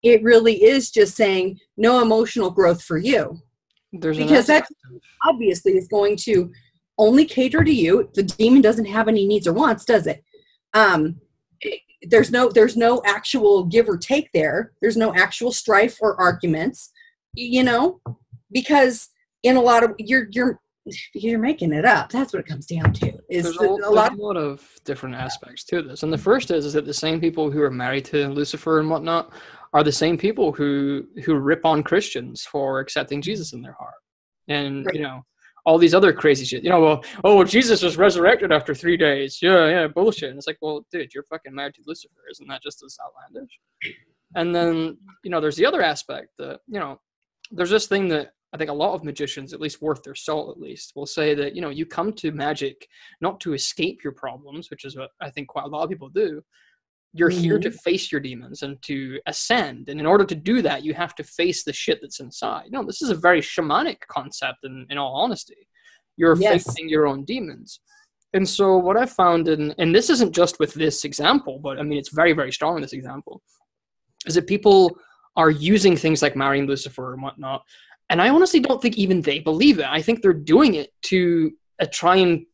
it really is just saying no emotional growth for you. Because that obviously is going to only cater to you. The demon doesn't have any needs or wants, does it? There's no actual give or take there. There's no actual strife or arguments, you know, because in a lot of you're making it up. That's what it comes down to. There's a lot of different aspects to this. And the first is that the same people who are married to Lucifer and whatnot are the same people who rip on Christians for accepting Jesus in their heart. And, you know, all these other crazy shit. You know, well, Jesus was resurrected after 3 days. Yeah, bullshit. And it's like, well, dude, you're fucking married to Lucifer. Isn't that just as outlandish? And then, you know, there's the other aspect that, you know, there's this thing that I think a lot of magicians, at least worth their salt at least, will say that, you know, you come to magic not to escape your problems, which is what I think quite a lot of people do. You're here to face your demons and to ascend. And in order to do that, you have to face the shit that's inside. No, this is a very shamanic concept in all honesty. You're facing your own demons. And so what I found, and this isn't just with this example, but I mean, it's very, very strong in this example, is that people are using things like marrying Lucifer and whatnot. And I honestly don't think even they believe it. I think they're doing it to try and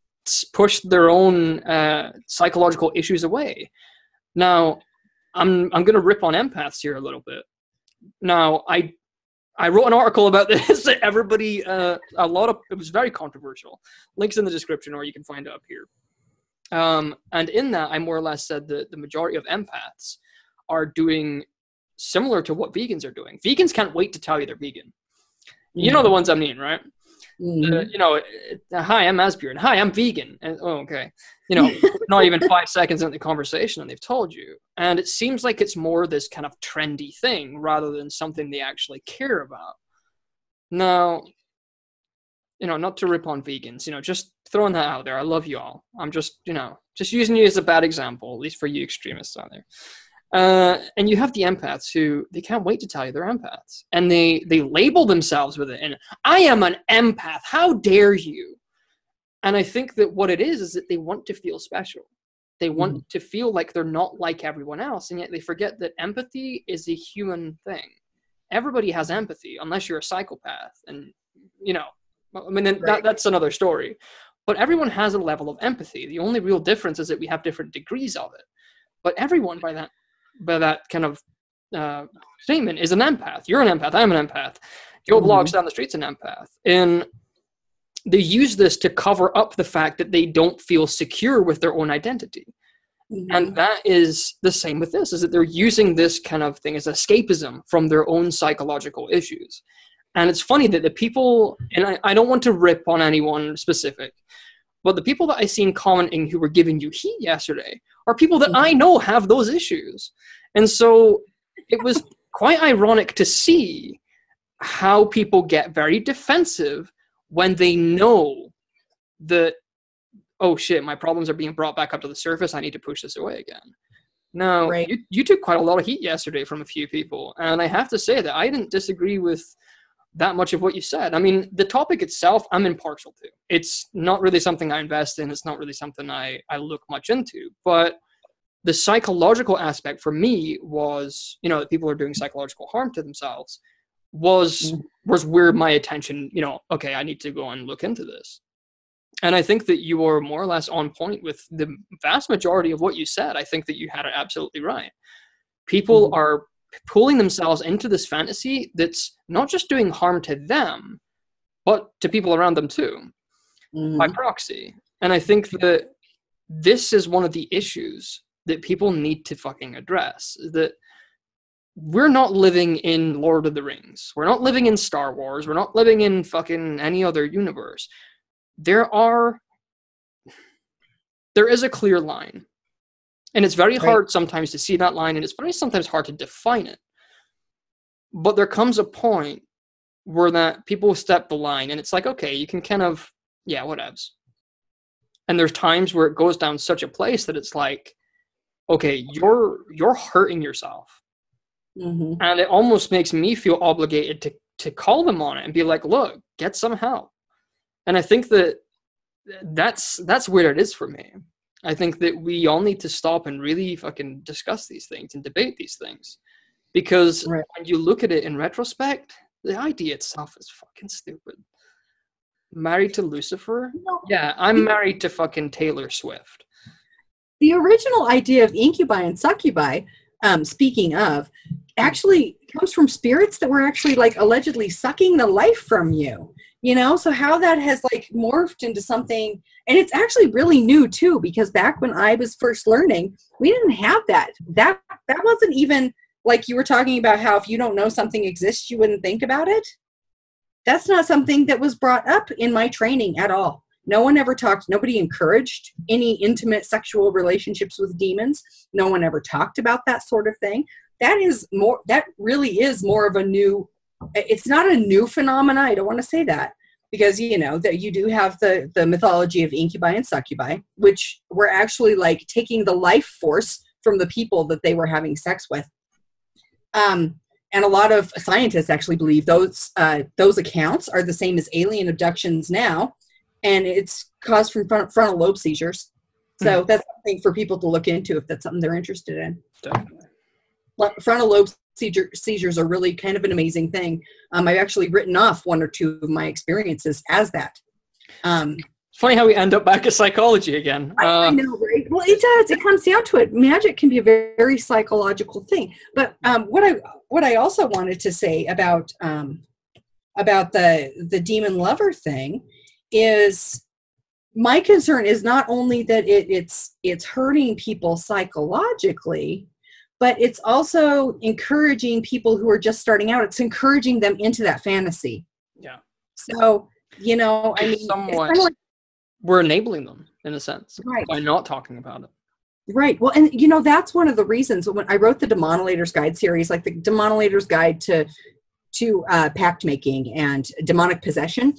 push their own psychological issues away. Now, I'm going to rip on empaths here a little bit. Now, I wrote an article about this that everybody, it was very controversial. Links in the description, or you can find it up here. And in that, I more or less said that the majority of empaths are doing similar to what vegans are doing. Vegans can't wait to tell you they're vegan. You know the ones I mean, right? You know, hi, I'm Asbjorn. Hi, I'm vegan. And, oh, okay. You know, not even 5 seconds into the conversation and they've told you. And it seems like it's more this kind of trendy thing rather than something they actually care about. Now, you know, not to rip on vegans, you know, just throwing that out there. I love you all. I'm just, you know, just using you as a bad example, at least for you extremists out there. And you have the empaths who, they can't wait to tell you they're empaths. And they label themselves with it. And I am an empath. How dare you? And I think that what it is that they want to feel special. They want to feel like they're not like everyone else. And yet they forget that empathy is a human thing. Everybody has empathy, unless you're a psychopath. And, you know, I mean, that's another story. But everyone has a level of empathy. The only real difference is that we have different degrees of it. But everyone, by that kind of statement, is an empath. You're an empath. I'm an empath. Joe Blogs down the street's an empath. And they use this to cover up the fact that they don't feel secure with their own identity. And that is the same with this, is that they're using this kind of thing as escapism from their own psychological issues. And it's funny that the people, and I don't want to rip on anyone specific, but the people that I seen commenting who were giving you heat yesterday are people that I know have those issues. And so it was quite ironic to see how people get very defensive when they know that, oh shit, my problems are being brought back up to the surface, I need to push this away again. Now, you took quite a lot of heat yesterday from a few people, and I have to say that I didn't disagree with that much of what you said. I mean, the topic itself, I'm impartial to. It's not really something I invest in. It's not really something I look much into. But the psychological aspect for me was, that people are doing psychological harm to themselves was where my attention, okay, I need to go and look into this. And I think that you are more or less on point with the vast majority of what you said. I think that you had it absolutely right. People are pulling themselves into this fantasy that's not just doing harm to them, but to people around them too, by proxy. And I think that this is one of the issues that people need to fucking address, that we're not living in Lord of the Rings. We're not living in Star Wars. We're not living in fucking any other universe. There is a clear line, and it's very hard sometimes to see that line, and it's very sometimes hard to define it. But there comes a point where that people step the line, and it's like, okay, you can kind of, whatevs. And there's times where it goes down such a place that it's like, okay, you're hurting yourself. And it almost makes me feel obligated to call them on it and be like, look, get some help. And I think that's where it is for me. I think that we all need to stop and really fucking discuss these things and debate these things. Because when you look at it in retrospect, the idea itself is fucking stupid. Married to Lucifer? Yeah, I'm married to fucking Taylor Swift. The original idea of incubi and succubi, speaking of, actually comes from spirits that were actually like allegedly sucking the life from you. So how that has like morphed into something, and it's actually really new too, because back when I was first learning, we didn't have that. That wasn't even like you were talking about how if you don't know something exists, you wouldn't think about it. That's not something that was brought up in my training at all. No one ever talked, nobody encouraged any intimate sexual relationships with demons. No one ever talked about that sort of thing. That really is more of a new, it's not a new phenomena. I don't want to say that, because that you do have the mythology of incubi and succubi, which were actually like taking the life force from the people that they were having sex with. And a lot of scientists actually believe those accounts are the same as alien abductions now, and it's caused from frontal lobe seizures. So that's something for people to look into if that's something they're interested in. Definitely. Frontal lobe seizures are really kind of an amazing thing. I've actually written off one or two of my experiences as that. It's funny how we end up back at psychology again. I know, right? Well, it does. It comes down to it. Magic can be a very, very psychological thing. But what I also wanted to say about the demon lover thing is, my concern is not only that it's hurting people psychologically, but it's also encouraging people who are just starting out. It's encouraging them into that fantasy. Yeah. So, I mean, somewhat, we're enabling them in a sense by not talking about it. Right. Well, and that's one of the reasons when I wrote the Daemonolatress Guide series, like the Daemonolatress Guide to pact making and demonic possession,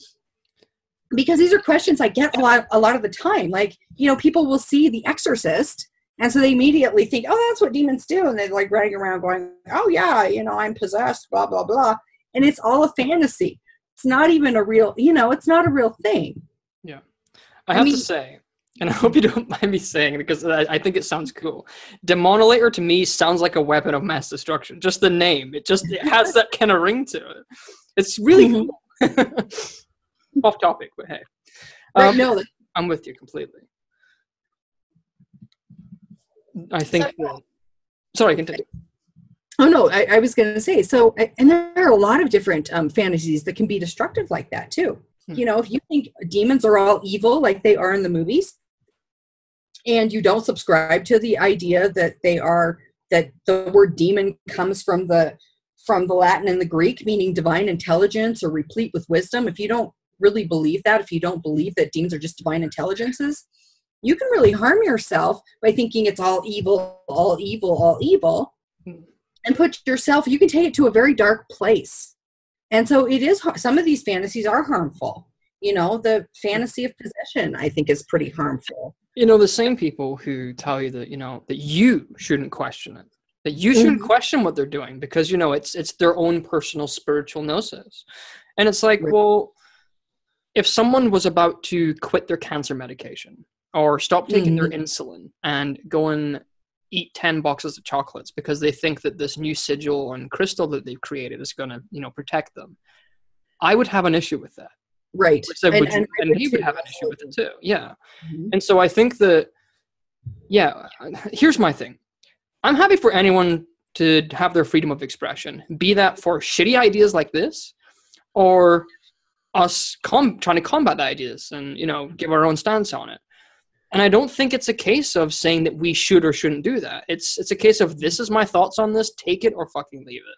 because these are questions I get a lot of the time. Like, people will see The Exorcist, and so they immediately think, oh, that's what demons do. And they're like running around going, oh yeah, I'm possessed, blah, blah, blah. And it's all a fantasy. It's not even a real, it's not a real thing. Yeah. I have to say, and I hope you don't mind me saying it because I think it sounds cool. Daemonolator to me sounds like a weapon of mass destruction. Just the name. It has that kind of ring to it. It's really cool. Off topic, but hey. Right, no, I'm with you completely. I think. Sorry, continue. Oh no, I was going to say, so, and there are a lot of different fantasies that can be destructive like that too. You know, if you think demons are all evil like they are in the movies, and you don't subscribe to the idea that that the word demon comes from the Latin and the Greek, meaning divine intelligence or replete with wisdom, if you don't really believe that, if you don't believe that demons are just divine intelligences, you can really harm yourself by thinking it's all evil, all evil, all evil, and put yourself, you can take it to a very dark place. And so it is, some of these fantasies are harmful. You know, the fantasy of possession, I think, is pretty harmful. You know, the same people who tell you that, you know, that you shouldn't question it, that you shouldn't question what they're doing because, you know, it's their own personal spiritual gnosis. And it's like, well, if someone was about to quit their cancer medication or stop taking their insulin and go and eat 10 boxes of chocolates because they think that this new sigil and crystal that they've created is going to, you know, protect them, I would have an issue with that. Right. And he would have an issue with it too. Yeah. And so I think that, yeah, here's my thing. I'm happy for anyone to have their freedom of expression, be that for shitty ideas like this or us trying to combat the ideas and, you know, give our own stance on it. And I don't think it's a case of saying that we should or shouldn't do that. It's a case of, this is my thoughts on this, take it or fucking leave it,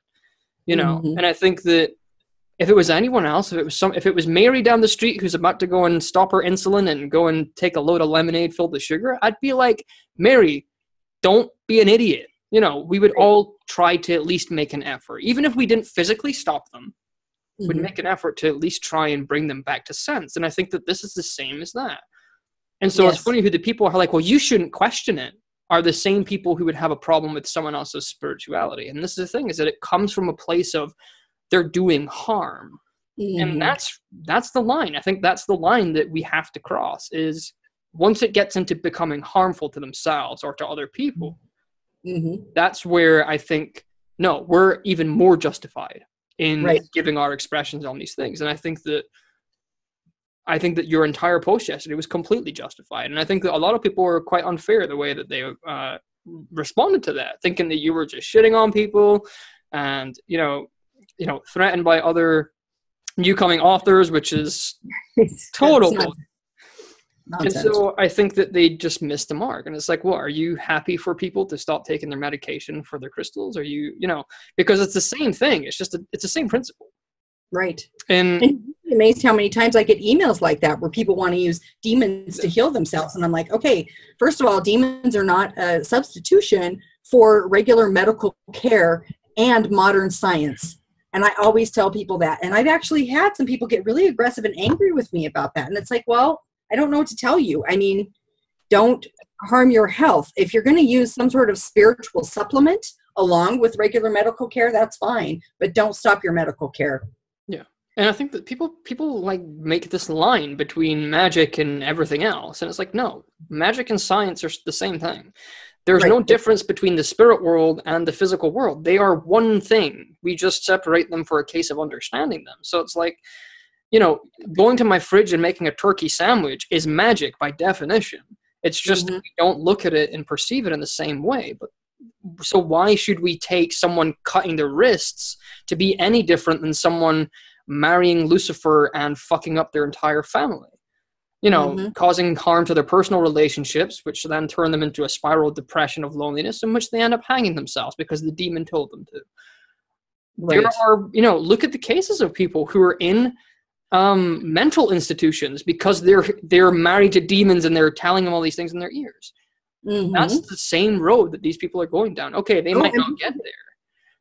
you know? And I think that if it was anyone else, if it was Mary down the street who's about to go and stop her insulin and go and take a load of lemonade filled with sugar, I'd be like, Mary, don't be an idiot. You know, we would all try to at least make an effort. Even if we didn't physically stop them, we'd make an effort to at least try and bring them back to sense. And I think that this is the same as that. And so it's funny who the people are like, well, you shouldn't question it, are the same people who would have a problem with someone else's spirituality. And this is the thing, is that it comes from a place of they're doing harm. And that's the line. I think that's the line that we have to cross, is once it gets into becoming harmful to themselves or to other people, that's where I think, no, we're even more justified in giving our expressions on these things. And I think that your entire post yesterday was completely justified. And I think that a lot of people were quite unfair the way that they responded to that, thinking that you were just shitting on people and, you know, threatened by other new coming authors, which is total bullshit. And so I think that they just missed the mark. And it's like, well, are you happy for people to stop taking their medication for their crystals? Are you, because it's the same thing. It's just, it's the same principle. Right. And I'm amazed how many times I get emails like that where people want to use demons to heal themselves. And I'm like, okay, first of all, demons are not a substitution for regular medical care and modern science. And I always tell people that. And I've actually had some people get really aggressive and angry with me about that. And it's like, well, I don't know what to tell you. I mean, don't harm your health. If you're going to use some sort of spiritual supplement along with regular medical care, that's fine. But don't stop your medical care. Yeah. And I think that people like make this line between magic and everything else. And it's like, no, magic and science are the same thing. There's no difference between the spirit world and the physical world. They are one thing. We just separate them for a case of understanding them. So it's like, going to my fridge and making a turkey sandwich is magic by definition. It's just that we don't look at it and perceive it in the same way. But so why should we take someone cutting their wrists to be any different than someone marrying Lucifer and fucking up their entire family? Causing harm to their personal relationships, which then turn them into a spiral of depression, of loneliness, in which they end up hanging themselves because the demon told them to. Right. There are, look at the cases of people who are in mental institutions because they're married to demons and they're telling them all these things in their ears. That's the same road that these people are going down. Okay, they might not get there.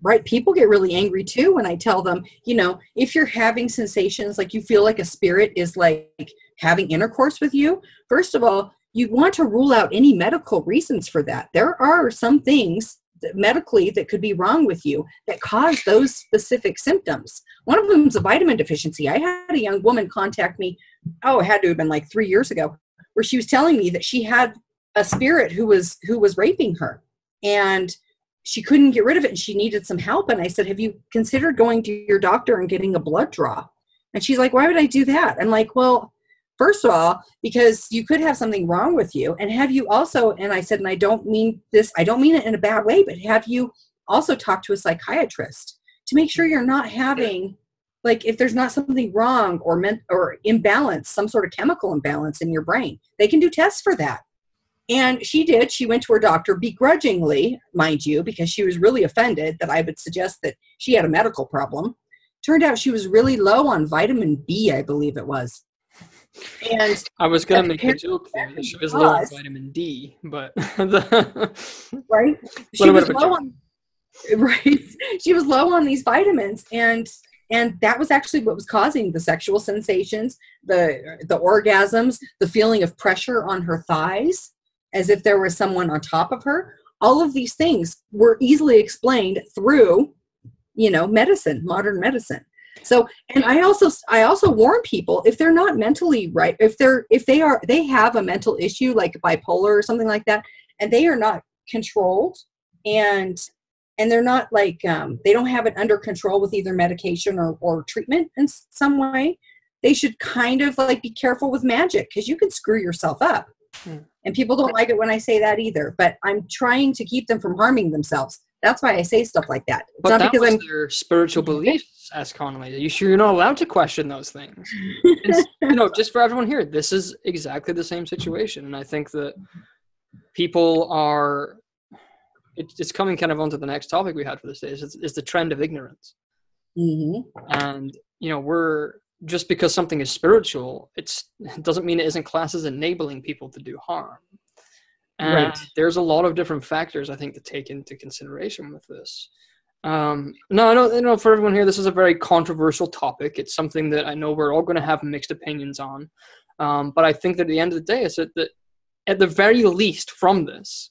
Right. People get really angry too when I tell them, if you're having sensations like you feel like a spirit is like having intercourse with you, first of all, you want to rule out any medical reasons for that. There are some things that medically that could be wrong with you that cause those specific symptoms. One of them is a vitamin deficiency. I had a young woman contact me, it had to have been like 3 years ago, where she was telling me that she had a spirit who was raping her. And she couldn't get rid of it and she needed some help. And I said, have you considered going to your doctor and getting a blood draw? And she's like, why would I do that? I'm like, well, First of all, because you could have something wrong with you, and have you also, and I said, and I don't mean it in a bad way, but have you also talked to a psychiatrist to make sure you're not having, like, if there's not something wrong or imbalance, some sort of chemical imbalance in your brain, they can do tests for that. And she did. She went to her doctor begrudgingly, mind you, because she was really offended that I would suggest that she had a medical problem. Turned out she was really low on vitamin B, I believe it was. And I was going to make a joke there that she was low on vitamin D, but right, she was low on, right, she was low on these vitamins, and that was actually what was causing the sexual sensations, the orgasms, the feeling of pressure on her thighs, as if there was someone on top of her. All of these things were easily explained through, medicine, modern medicine. So, and I also warn people, if they're not mentally right, if they have a mental issue like bipolar or something like that, and they are not controlled, and they're not like, they don't have it under control with either medication or treatment in some way, they should kind of like be careful with magic, because you can screw yourself up. And people don't like it when I say that either, but I'm trying to keep them from harming themselves. That's why I say stuff like that. It's but not that because was their spiritual beliefs, S.Connolly. You're not allowed to question those things. Just for everyone here, this is exactly the same situation. And I think that people are, it's coming kind of onto the next topic we had for this day, is the trend of ignorance. Mm-hmm. And, we're, just because something is spiritual, it doesn't mean it isn't classed as enabling people to do harm. And right. There's a lot of different factors, I think, to take into consideration with this. No, I know, for everyone here, this is a very controversial topic. It's something that I know we're all going to have mixed opinions on. But I think that at the end of the day, it's that at the very least from this,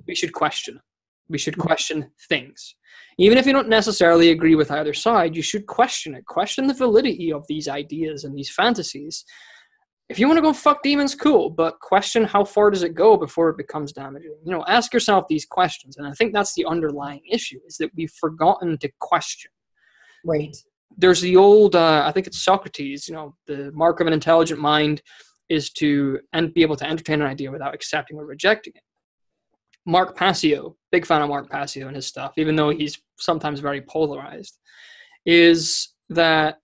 we should question it. We should question things. Even if you don't necessarily agree with either side, you should question it. Question the validity of these ideas and these fantasies. If you want to go fuck demons, cool, but question how far does it go before it becomes damaging. Ask yourself these questions. And I think that's the underlying issue, is that we've forgotten to question. Right. There's the old, I think it's Socrates, the mark of an intelligent mind is to be able to entertain an idea without accepting or rejecting it. Mark Passio, big fan of Mark Passio and his stuff, even though he's sometimes very polarized, is that,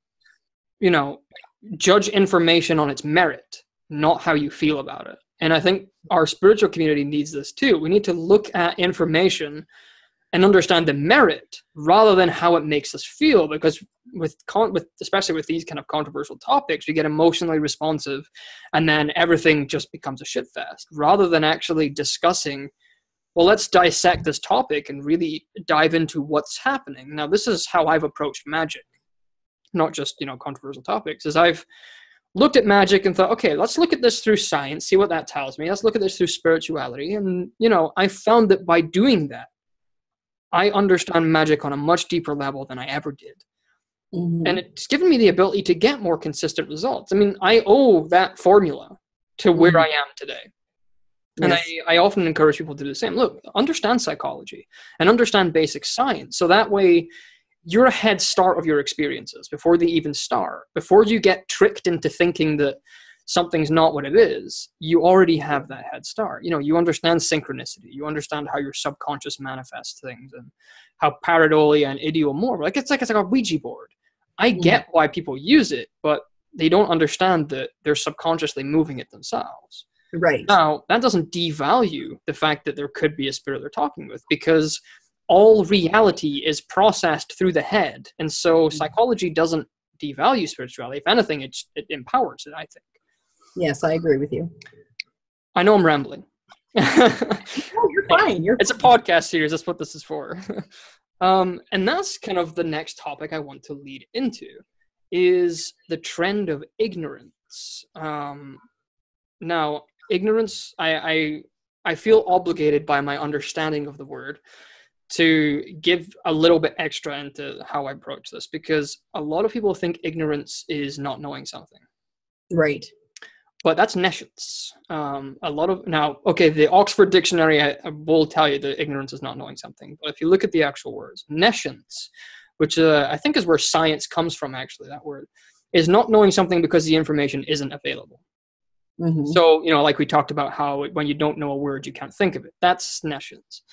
judge information on its merit, not how you feel about it. And I think our spiritual community needs this too. We need to look at information and understand the merit rather than how it makes us feel, because especially with these kind of controversial topics, we get emotionally responsive and then everything just becomes a shitfest, rather than actually discussing, well, let's dissect this topic and really dive into what's happening. Now, this is how I've approached magic, not just, controversial topics, is I've looked at magic and thought, okay, let's look at this through science, see what that tells me. Let's look at this through spirituality. And, I found that by doing that, I understand magic on a much deeper level than I ever did. Mm-hmm. And it's given me the ability to get more consistent results. I mean, I owe that formula to where I am today. And yes. I often encourage people to do the same. Look, understand psychology and understand basic science. So that way you're a head start of your experiences before they even start. Before you get tricked into thinking that something's not what it is, you already have that head start. You understand synchronicity. You understand how your subconscious manifests things and how pareidolia and ideomorph. It's like a Ouija board. I get why people use it, but they don't understand that they're subconsciously moving it themselves. Right. Now, that doesn't devalue the fact that there could be a spirit they're talking with, because all reality is processed through the head. And so psychology doesn't devalue spirituality. If anything, it empowers it, I think. Yes, I agree with you. I know I'm rambling. No, you're fine. It's a podcast series. That's what this is for. And that's kind of the next topic I want to lead into, is the trend of ignorance. Now, ignorance, I feel obligated by my understanding of the word to give a little bit extra into how I approach this, because a lot of people think ignorance is not knowing something. Right. But that's nescience. The Oxford Dictionary I will tell you that ignorance is not knowing something. But if you look at the actual words, nescience, which I think is where science comes from, actually, that word, is not knowing something because the information isn't available. Mm-hmm. So, like we talked about how when you don't know a word, you can't think of it. That's nescience.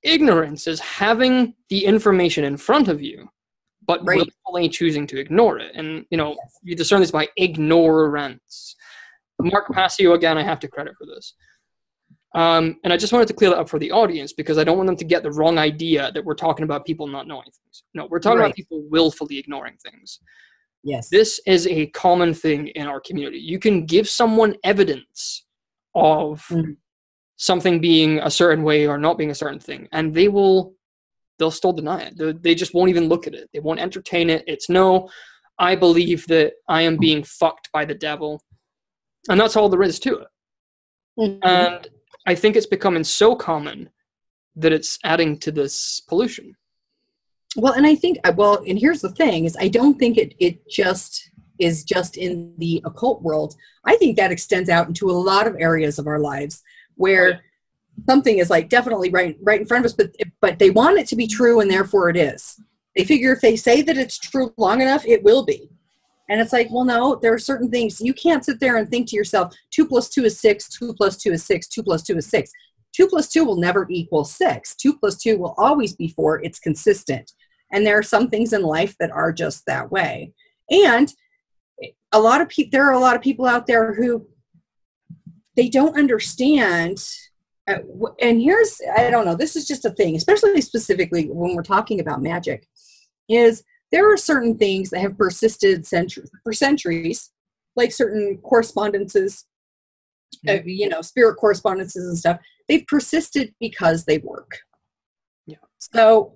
Ignorance is having the information in front of you, but willfully choosing to ignore it. And, you discern this by ignorance. Mark Passio, again, I have to credit for this. And I just wanted to clear that up for the audience because I don't want them to get the wrong idea that we're talking about people not knowing things. No, we're talking about people willfully ignoring things. Yes. This is a common thing in our community. You can give someone evidence of something being a certain way or not being a certain thing, and they'll still deny it. They just won't even look at it. They won't entertain it. It's no, I believe that I am being fucked by the devil. And that's all there is to it. Mm-hmm. And I think it's becoming so common that it's adding to this pollution. Well, and I think, and here's the thing, is I don't think it just is just in the occult world. I think that extends out into a lot of areas of our lives where something is like definitely right in front of us, but they want it to be true and therefore it is. They figure if they say that it's true long enough, it will be. And it's like, well, no, there are certain things. You can't sit there and think to yourself, 2 + 2 is 6, 2 + 2 is 6, 2 + 2 is 6. 2 + 2 will never equal 6. 2 + 2 will always be 4. It's consistent. And there are some things in life that are just that way. And there are a lot of people out there who they don't understand. And I don't know, this is just a thing, especially specifically when we're talking about magic, is there are certain things that have persisted for centuries, like certain correspondences, spirit correspondences and stuff. They've persisted because they work. Yeah. So,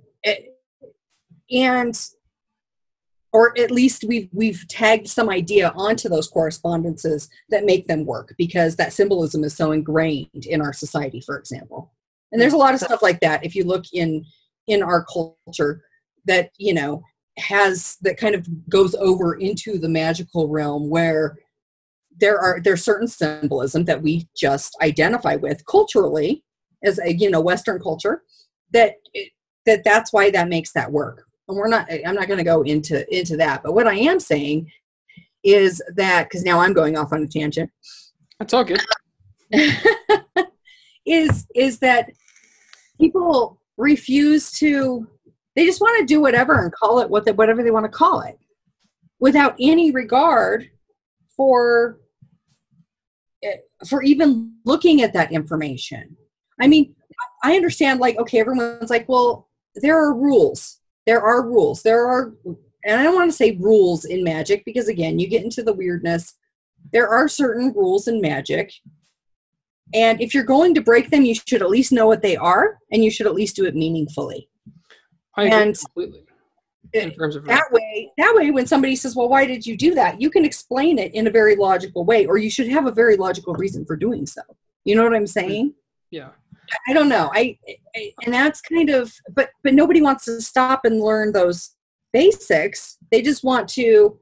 or at least we've tagged some idea onto those correspondences that make them work because that symbolism is so ingrained in our society, for example. And there's a lot of stuff like that. If you look in our culture that, that kind of goes over into the magical realm where there's certain symbolism that we just identify with culturally as Western culture, that's why that makes that work. And I'm not going to go into that, but what I am saying is that, because now I'm going off on a tangent. That's all good. is that people refuse to, they just want to do whatever and call it whatever they want to call it without any regard for even looking at that information. I mean, I understand, like, okay, everyone's like, well, there are rules. And I don't want to say rules in magic because, again, you get into the weirdness. There are certain rules in magic. And if you're going to break them, you should at least know what they are, and you should at least do it meaningfully. I agree completely. In terms of that way, when somebody says, well, why did you do that? You can explain it in a very logical way, or you should have a very logical reason for doing so. You know what I'm saying? Yeah. I don't know. And that's kind of, but nobody wants to stop and learn those basics. They just want to,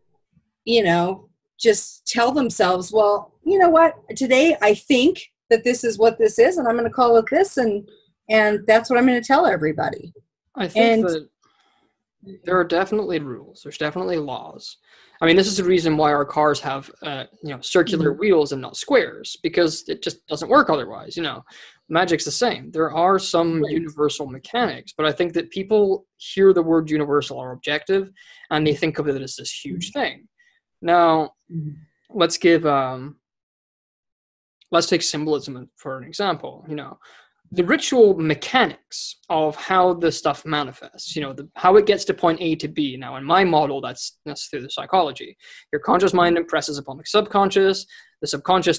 just tell themselves, well, you know what? Today I think that this is what this is, and I'm going to call it this, and that's what I'm going to tell everybody. I think that there are definitely rules. There's definitely laws. I mean, this is the reason why our cars have, circular wheels and not squares, because it just doesn't work otherwise. Magic's the same. There are some universal mechanics, but I think that people hear the word universal or objective, and they think of it as this huge thing. Now, let's take symbolism for an example. The ritual mechanics of how the stuff manifests, how it gets to point A to B. Now, in my model, that's through the psychology. Your conscious mind impresses upon the subconscious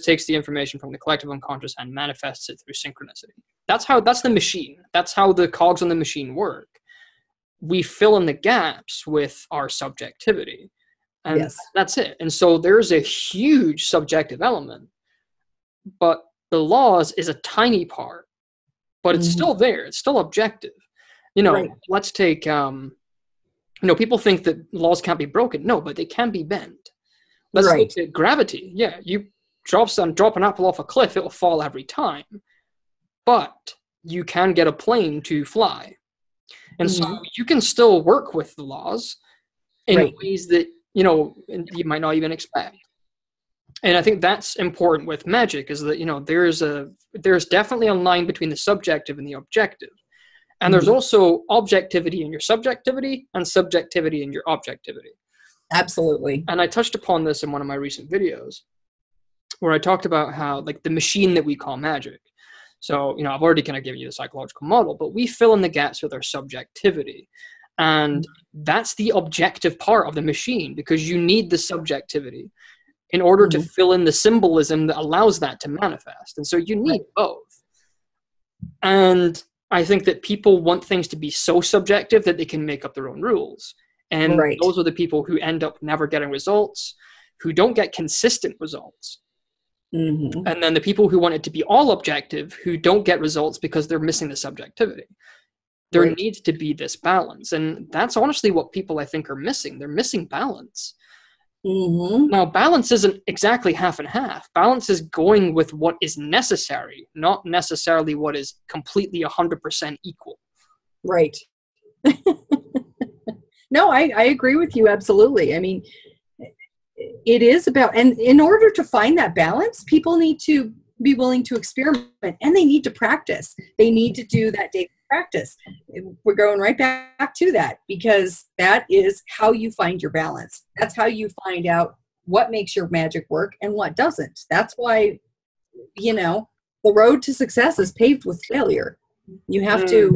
takes the information from the collective unconscious and manifests it through synchronicity. That's the machine. That's how the cogs on the machine work. We fill in the gaps with our subjectivity. And that's it. And so there's a huge subjective element, but the laws is a tiny part. But it's still there. It's still objective. Let's take, people think that laws can't be broken. No, but they can be bent. Let's look at gravity. Yeah, you drop an apple off a cliff, it will fall every time. But you can get a plane to fly. And so you can still work with the laws in ways that you might not even expect. And I think that's important with magic, is that, there's definitely a line between the subjective and the objective. And there's also objectivity in your subjectivity and subjectivity in your objectivity. Absolutely. And I touched upon this in one of my recent videos, where I talked about how, like, the machine that we call magic. So, I've already kind of given you the psychological model, but we fill in the gaps with our subjectivity. And that's the objective part of the machine, because you need the subjectivity in order to fill in the symbolism that allows that to manifest. And so you need both. And I think that people want things to be so subjective that they can make up their own rules. And those are the people who end up never getting results, who don't get consistent results. And then the people who want it to be all objective, who don't get results because they're missing the subjectivity. There needs to be this balance. And that's honestly what people, I think, are missing. They're missing balance. Now, balance isn't exactly half and half. Balance is going with what is necessary, not necessarily what is completely 100% equal. Right. No, I agree with you. Absolutely. I mean, it is about, and in order to find that balance, people need to be willing to experiment, and they need to practice. They need to do that daily practice. We're going right back to that, because that is how you find your balance. That's how you find out what makes your magic work and what doesn't. That's why, the road to success is paved with failure. You have to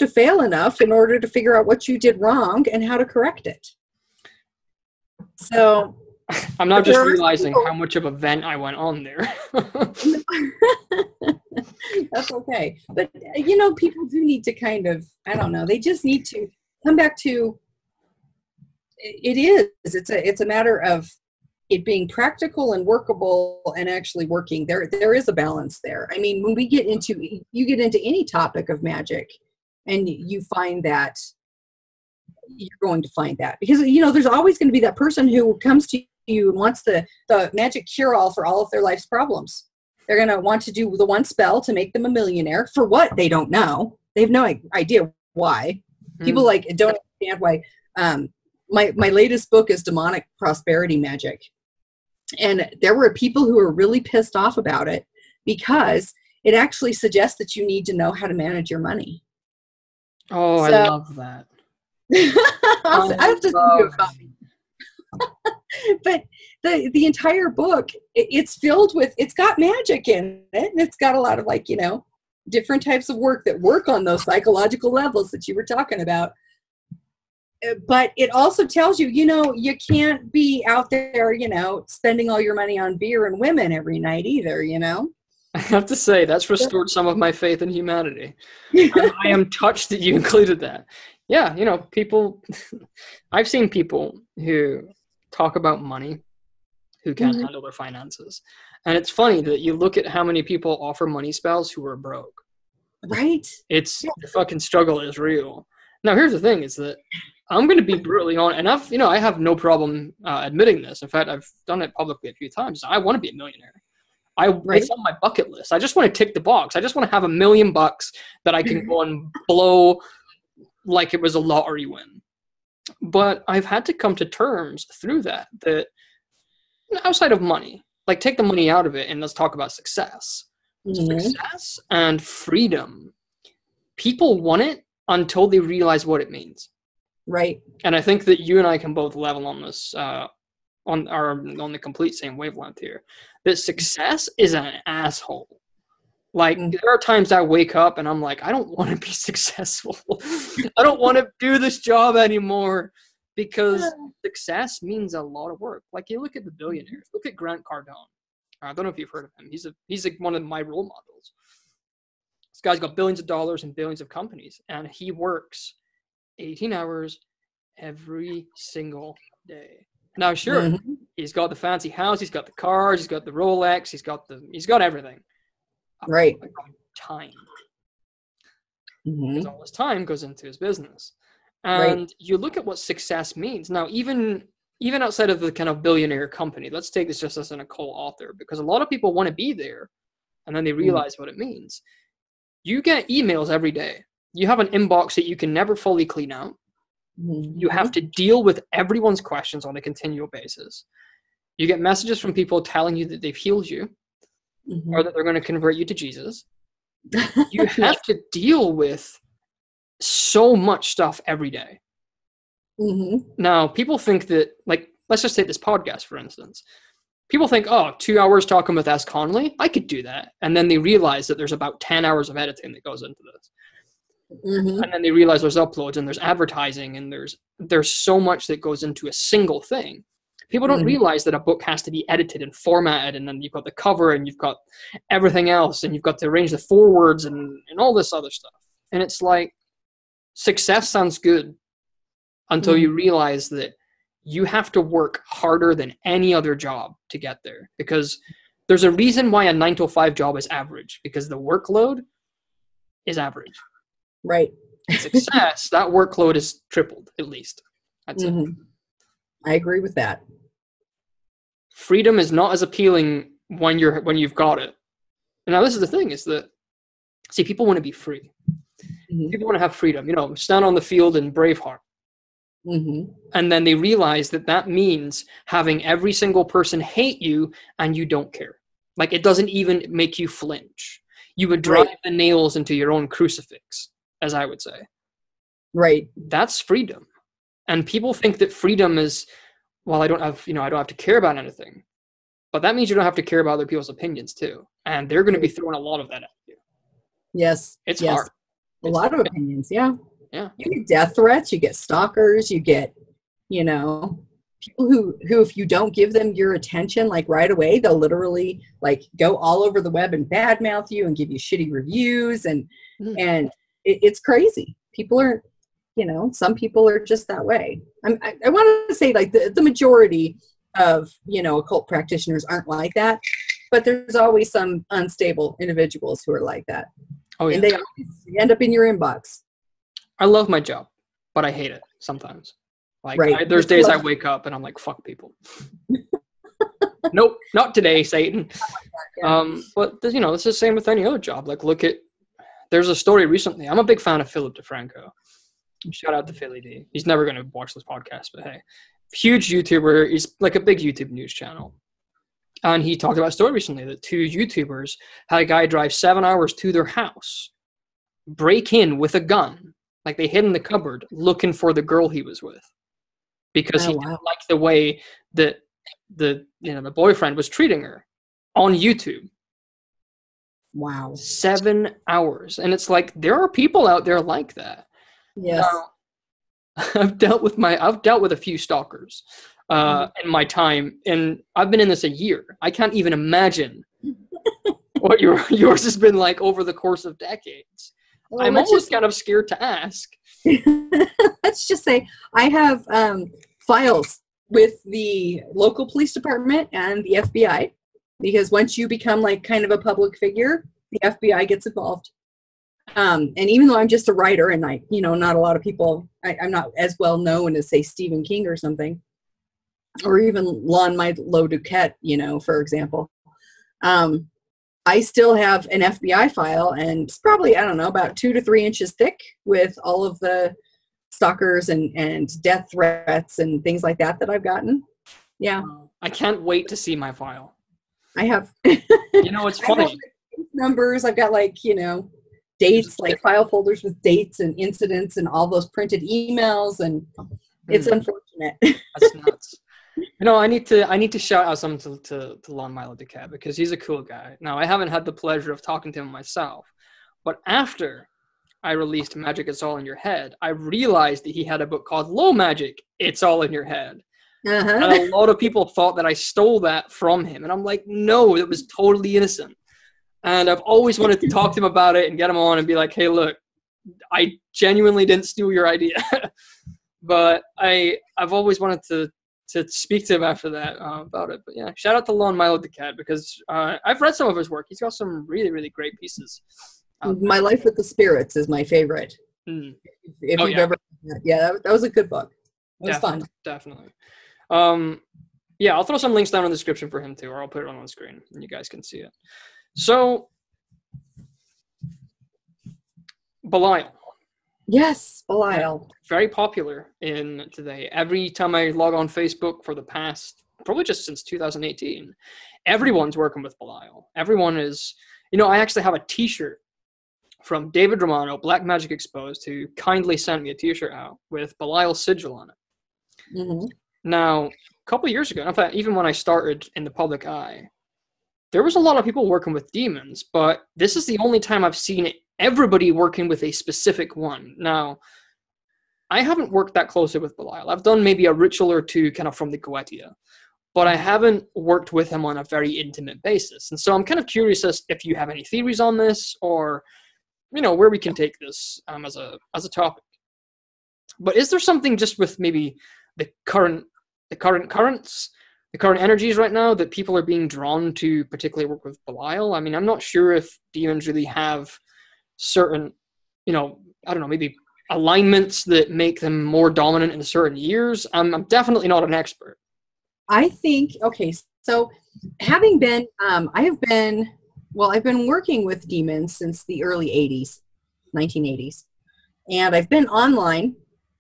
fail enough in order to figure out what you did wrong and how to correct it. So I'm now just realizing how much of a vent I went on there. That's okay. But, people do need to kind of, I don't know, they just need to come back to, it's a matter of it being practical and workable and actually working. There is a balance there. I mean, when you get into any topic of magic and you find that, you're going to find that, because, there's always going to be that person who comes to you and wants the magic cure-all for all of their life's problems. They're going to want to do the one spell to make them a millionaire. For what? They don't know. They have no idea why. People don't understand why. My latest book is Demonic Prosperity Magic. And there were people who were really pissed off about it, because it actually suggests that you need to know how to manage your money. Oh, so, I love that. I have to send you a copy. But the entire book, it's filled with, it's got magic in it, and it's got a lot of different types of work that work on those psychological levels that you were talking about. But it also tells you, you can't be out there, spending all your money on beer and women every night either, I have to say, that's restored some of my faith in humanity. I am touched that you included that. Yeah, people, I've seen people who talk about money who can't handle their finances. And it's funny that you look at how many people offer money spells who are broke. Right. The fucking struggle is real. Now, here's the thing, is that I'm going to be brutally honest, and I have no problem admitting this. In fact, I've done it publicly a few times. I want to be a millionaire. It's on my bucket list. I just want to tick the box. I just want to have $1 million that I can go and blow like it was a lottery win. But I've had to come to terms through that outside of money, take the money out of it and let's talk about success. Success and freedom. People want it until they realize what it means. Right. And I think that you and I can both level on this, on the complete same wavelength here. That success is an asshole. There are times I wake up and I'm like, I don't want to be successful. I don't want to do this job anymore, because success means a lot of work. You look at the billionaires. Look at Grant Cardone. I don't know if you've heard of him. He's one of my role models. This guy's got billions of dollars and billions of companies, and he works 18 hours every single day. Now, sure, he's got the fancy house, he's got the cars, he's got the Rolex, he's got everything. Right. Time. Because all his time goes into his business. And you look at what success means. Now, even outside of the kind of billionaire company, let's take this just as an occult author, because a lot of people want to be there, and then they realize what it means. You get emails every day. You have an inbox that you can never fully clean out. You have to deal with everyone's questions on a continual basis. You get messages from people telling you that they've healed you or that they're going to convert you to Jesus. You have to deal with so much stuff every day. Now, people think that, like, let's just take this podcast, for instance. People think, oh, 2 hours talking with S.Connolly, I could do that. And then they realize that there's about 10 hours of editing that goes into this. And then they realize there's uploads and there's advertising and there's so much that goes into a single thing. People don't realize that a book has to be edited and formatted, and then you've got the cover and you've got everything else and you've got to arrange the forewords and all this other stuff. And it's like, success sounds good until you realize that you have to work harder than any other job to get there, because there's a reason why a 9-to-5 job is average, because the workload is average. Right. Success, that workload is tripled, at least. That's it. I agree with that. Freedom is not as appealing when you've got it. And now this is the thing, is that, see, people want to be free. People want to have freedom, stand on the field in Braveheart. And then they realize that that means having every single person hate you and you don't care. Like, it doesn't even make you flinch. You would drive the nails into your own crucifix, as I would say. Right. That's freedom. And people think that freedom is, well, I don't have to care about anything. But that means you don't have to care about other people's opinions too. And they're going to be throwing a lot of that at you. Yes. It's hard. A lot of opinions. Yeah. Yeah. You get death threats, you get stalkers, you get, people who if you don't give them your attention, like, right away, they'll literally, like, go all over the web and badmouth you and give you shitty reviews. And it's crazy. People are, some people are just that way. I want to say, like, the majority of, occult practitioners aren't like that, but there's always some unstable individuals who are like that. Oh, yeah. And they always end up in your inbox. I love my job, but I hate it sometimes. Like, there's days I wake up and I'm like, fuck people. Nope, not today, Satan. But, it's the same with any other job. Like, there's a story recently. I'm a big fan of Philip DeFranco. Shout out to Philly D. He's never going to watch this podcast, but hey. Huge YouTuber. He's like a big YouTube news channel. And he talked about a story recently that 2 YouTubers had a guy drive 7 hours to their house, break in with a gun. Like, they hid in the cupboard looking for the girl he was with, because he didn't like the way that the boyfriend was treating her on YouTube. Wow. 7 hours. And it's like, there are people out there like that. Yes. I've dealt with a few stalkers in my time, and I've been in this a year. I can't even imagine what yours has been like over the course of decades. Well, I'm almost kind of scared to ask. Let's just say I have files with the local police department and the FBI, because once you become, like, kind of a public figure, the FBI gets involved. And even though I'm just a writer and not a lot of people, I'm not as well known as, say, Stephen King or something, or even Lon Milo Duquette, for example. I still have an FBI file, and it's probably, I don't know, about 2 to 3 inches thick, with all of the stalkers and death threats and things like that I've gotten. Yeah. I can't wait to see my file. I have. It's funny. Numbers. I've got, like, dates, like file folders with dates and incidents and all those printed emails, and it's unfortunate. That's nuts. I need to shout out something to Lon Milo Duquette, because he's a cool guy. Now, I haven't had the pleasure of talking to him myself, but after I released Magic, It's All in Your Head, I realized that he had a book called Low Magic, It's All in Your Head. And a lot of people thought that I stole that from him, and I'm like, no, it was totally innocent. And I've always wanted to talk to him about it and get him on and be like, hey, look, I genuinely didn't steal your idea. But I've always wanted to speak to him after that about it. But yeah, shout out to Lon Milo Duquette, because I've read some of his work. He's got some really, really great pieces. My Life with the Spirits is my favorite. If you've ever, that was a good book. It was fun. Definitely. I'll throw some links down in the description for him too, or I'll put it on the screen and you guys can see it. So, Belial. Yes, Belial. Very popular in today. Every time I log on Facebook for the past, probably just since 2018, everyone's working with Belial. Everyone is, I actually have a t-shirt from David Romano, Black Magic Exposed, who kindly sent me a t-shirt out with Belial's sigil on it. Mm-hmm. Now, a couple of years ago, in fact, even when I started in the public eye, there was a lot of people working with demons, but this is the only time I've seen everybody working with a specific one. Now, I haven't worked that closely with Belial. I've done maybe a ritual or two kind of from the Goetia, but I haven't worked with him on a very intimate basis. And so I'm kind of curious as if you have any theories on this, or where we can take this as a topic. But is there something just with maybe the current currents, the current energies right now, that people are being drawn to particularly work with Belial? I mean, I'm not sure if demons really have certain, I don't know, maybe alignments that make them more dominant in certain years. I'm definitely not an expert. I think, okay, so having been, I've been working with demons since the early 80s, 1980s. And I've been online,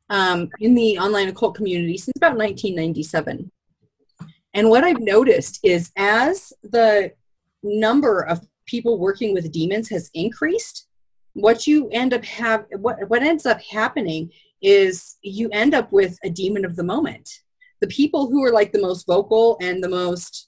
in the online occult community since about 1997. And what I've noticed is as the number of people working with demons has increased, what ends up happening is you end up with a demon of the moment. The people who are like the most vocal and the most,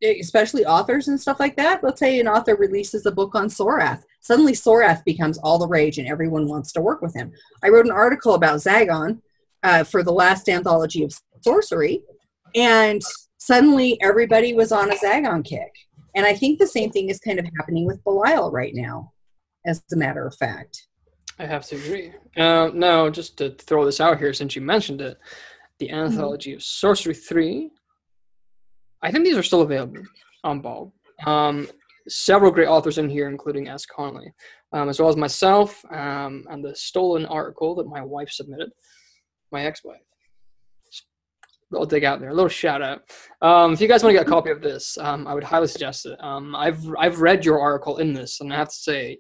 especially authors and stuff like that. Let's say an author releases a book on Sorath. Suddenly Sorath becomes all the rage and everyone wants to work with him. I wrote an article about Zagon for the last anthology of sorcery, and suddenly everybody was on a Zagon kick. And I think the same thing is kind of happening with Belial right now, as a matter of fact. I have to agree. Now, just to throw this out here, since you mentioned it, the Anthology of Sorcery 3, I think these are still available on Bulb. Several great authors in here, including S.Connolly, as well as myself, and the stolen article that my wife submitted, my ex-wife. I'll dig out there. A little shout out. If you guys want to get a copy of this, I would highly suggest it. I've read your article in this, and I have to say,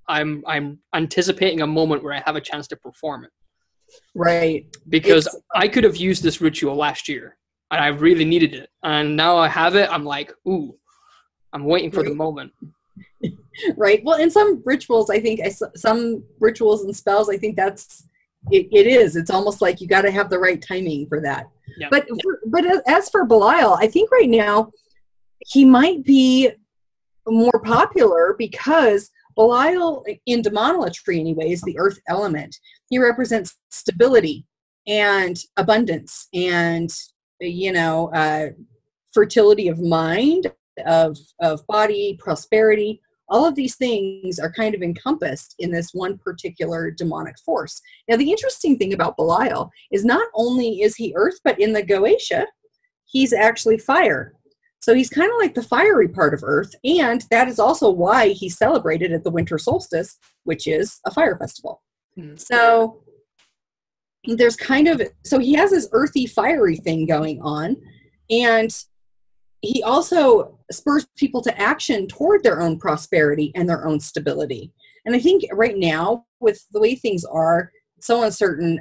I'm anticipating a moment where I have a chance to perform it. Right. Because I could have used this ritual last year, and I really needed it. And now I have it. I'm like, ooh, I'm waiting for the moment. Right. Well, in some rituals, I think some rituals and spells, I think that's it is. It's almost like you got to have the right timing for that. Yeah. But as for Belial, I think right now he might be more popular because Belial, in Daemonolatress anyways, the earth element, he represents stability and abundance and, fertility of mind, of body, prosperity. All of these things are kind of encompassed in this one particular demonic force. Now, the interesting thing about Belial is not only is he earth, but in the Goetia, he's actually fire. So he's kind of like the fiery part of earth, and that is also why he's celebrated at the winter solstice, which is a fire festival. Mm-hmm. So there's so he has this earthy, fiery thing going on, and he also spurs people to action toward their own prosperity and their own stability. And I think right now, with the way things are so uncertain,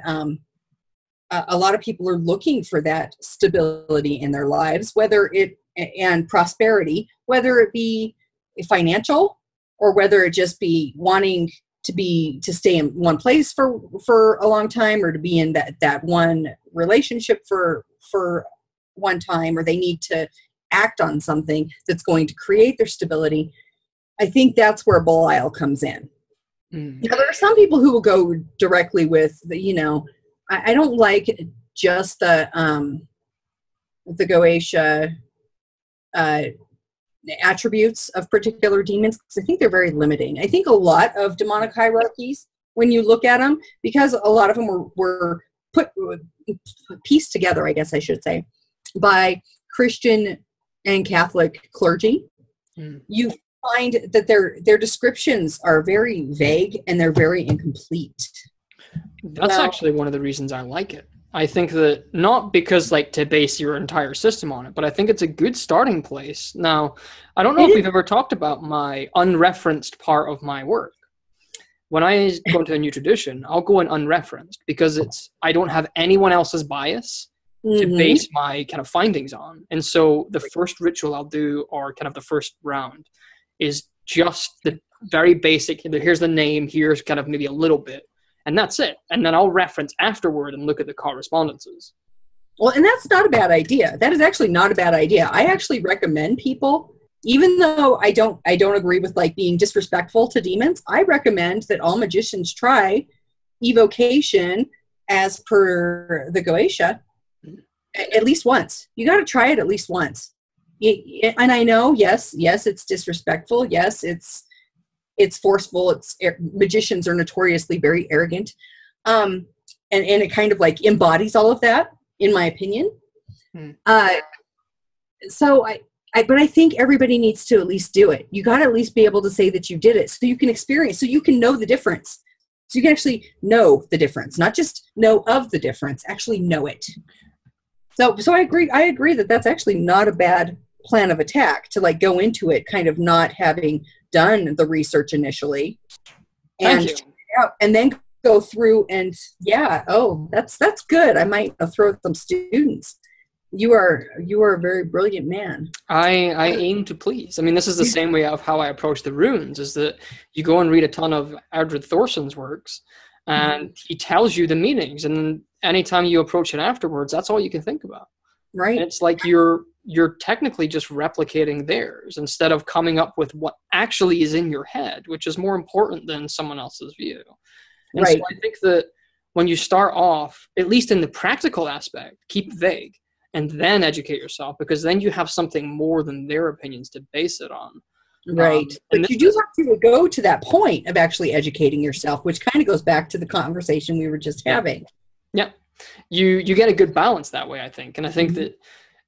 a lot of people are looking for that stability in their lives, and prosperity, whether it be financial or whether it just be wanting to stay in one place for a long time, or to be in that one relationship for one time, or they need to act on something that's going to create their stability. I think that's where Belial comes in. Mm. Now, there are some people who will go directly with I don't like just the Goetia attributes of particular demons, because I think they're very limiting. I think a lot of demonic hierarchies, when you look at them, because a lot of them were pieced together, I guess I should say, by Christian and Catholic clergy, you find that their descriptions are very vague and they're very incomplete. That's actually one of the reasons I like it. I think that not because to base your entire system on it, but I think it's a good starting place. Now, I don't know if we've ever talked about my unreferenced part of my work. when I go into a new tradition, I'll go in unreferenced because I don't have anyone else's bias to base my kind of findings on. And so the first ritual I'll do, or kind of the first round, is just the very basic, here's the name, here's kind of maybe a little bit, and that's it. And then I'll reference afterward and look at the correspondences. Well, and that's not a bad idea. That is actually not a bad idea. I actually recommend people, even though I don't agree with like being disrespectful to demons, I recommend that all magicians try evocation as per the Goetia at least once. You got to try it at least once. And I know, yes, it's disrespectful. Yes, it's forceful. Magicians are notoriously very arrogant. And it kind of like embodies all of that, in my opinion. But I think everybody needs to at least do it. You got to at least be able to say that you did it so you can experience, so you can know the difference. So you can actually know the difference, not just know of the difference, actually know it. So I agree that that's actually not a bad plan of attack, to like go into it kind of not having done the research initially and then go through and that's good. I might throw some students. You are a very brilliant man. I aim to please. I mean, this is the same way of how I approach the runes, is that you go and read a ton of Ardred Thorson's works and he tells you the meanings, and anytime you approach it afterwards, that's all you can think about. Right. And it's like you're technically just replicating theirs instead of coming up with what actually is in your head, which is more important than someone else's view. And right. So I think that when you start off, at least in the practical aspect, keep vague and then educate yourself, because then you have something more than their opinions to base it on. Right. But you do have to go to that point of actually educating yourself, which kind of goes back to the conversation we were just having. Yeah. You get a good balance that way, I think. And I think that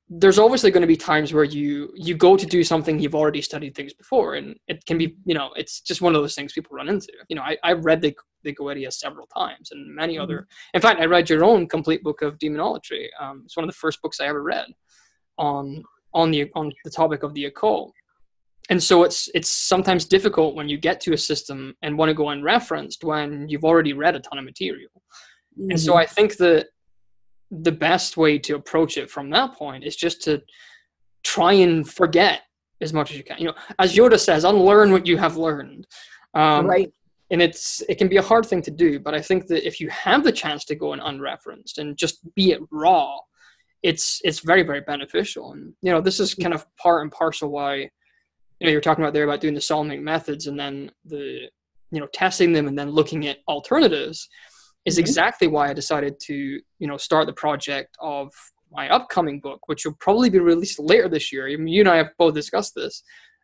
there's obviously going to be times where you go to do something, you've already studied things before, and it can be, it's just one of those things people run into. I've read the Goetia several times, and many other. In fact, I read your own complete book of Daemonolatry. It's one of the first books I ever read on the topic of the occult. And so it's sometimes difficult when you get to a system and want to go unreferenced when you've already read a ton of material. And so I think that the best way to approach it from that point is just to try and forget as much as you can. As Yoda says, unlearn what you have learned. Right. And it can be a hard thing to do, but I think that if you have the chance to go in unreferenced and just be it raw, it's very, very beneficial. And, this is kind of part and parcel why, you're talking about there about doing the Solomonic methods and then testing them and then looking at alternatives is exactly why I decided to, start the project of my upcoming book, which will probably be released later this year. You and I have both discussed this.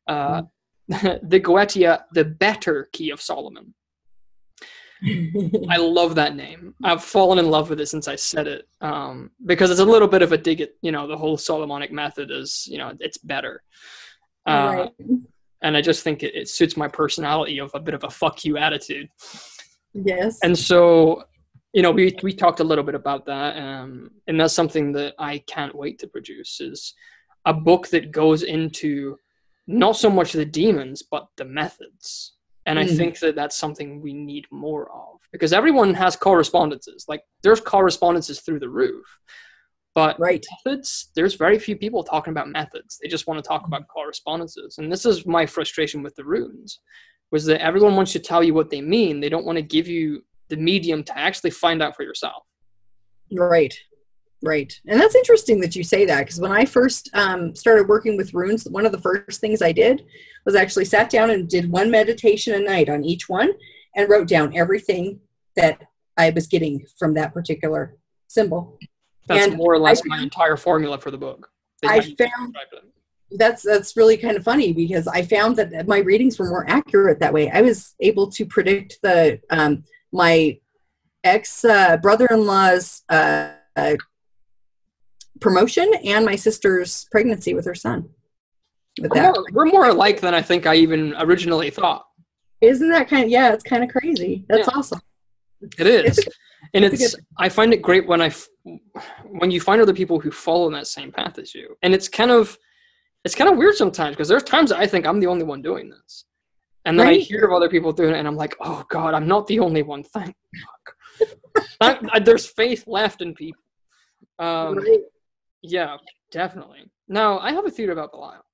The Goetia, the Better Key of Solomon. I love that name. I've fallen in love with it since I said it, because it's a little bit of a dig at, the whole Solomonic method is, it's better. Right. And I just think it suits my personality of a bit of a fuck you attitude. Yes. And so, we talked a little bit about that, and that's something that I can't wait to produce, is a book that goes into not so much the demons, but the methods. And I think that that's something we need more of, because everyone has correspondences. Like, there's correspondences through the roof. But methods, there's very few people talking about methods. They just want to talk about correspondences. And this is my frustration with the runes, was that everyone wants to tell you what they mean. They don't want to give you the medium to actually find out for yourself. Right. And that's interesting that you say that, because when I first started working with runes, one of the first things I did was actually sat down and did one meditation a night on each one and wrote down everything that I was getting from that particular symbol. That's more or less my entire formula for the book. I found that's really kind of funny, because I found that my readings were more accurate that way. I was able to predict the my ex brother-in-law's promotion and my sister's pregnancy with her son. We're more alike than I think I even originally thought. Isn't that it's kind of crazy. That's awesome. It is. I find it great when you find other people who follow that same path as you. And it's kind of weird sometimes, because there's times I think I'm the only one doing this. And then I Right? hear of other people doing it, and I'm like, oh God, I'm not the only one. Thank fuck. There's faith left in people. Right. Yeah, definitely. Now, I have a theory about Belial.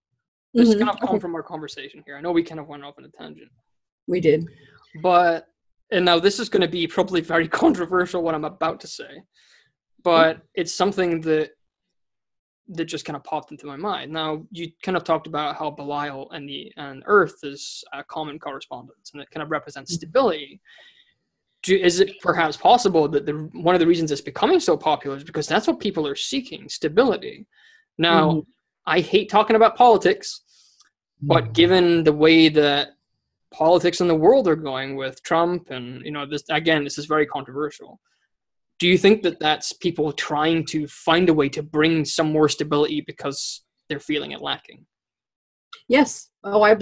This is Mhm. kind of come Okay. from our conversation here. I know we kind of went off on a tangent. We did. But, and now this is going to be probably very controversial, what I'm about to say. But it's something that just kind of popped into my mind. Now, you kind of talked about how Belial and Earth is a common correspondence, and it kind of represents stability. Is it perhaps possible that one of the reasons it's becoming so popular is because that's what people are seeking, stability? Now, Mhm. I hate talking about politics, but given the way that politics in the world are going with Trump and, this is very controversial. Do you think that that's people trying to find a way to bring some more stability because they're feeling it lacking? Yes. Oh, I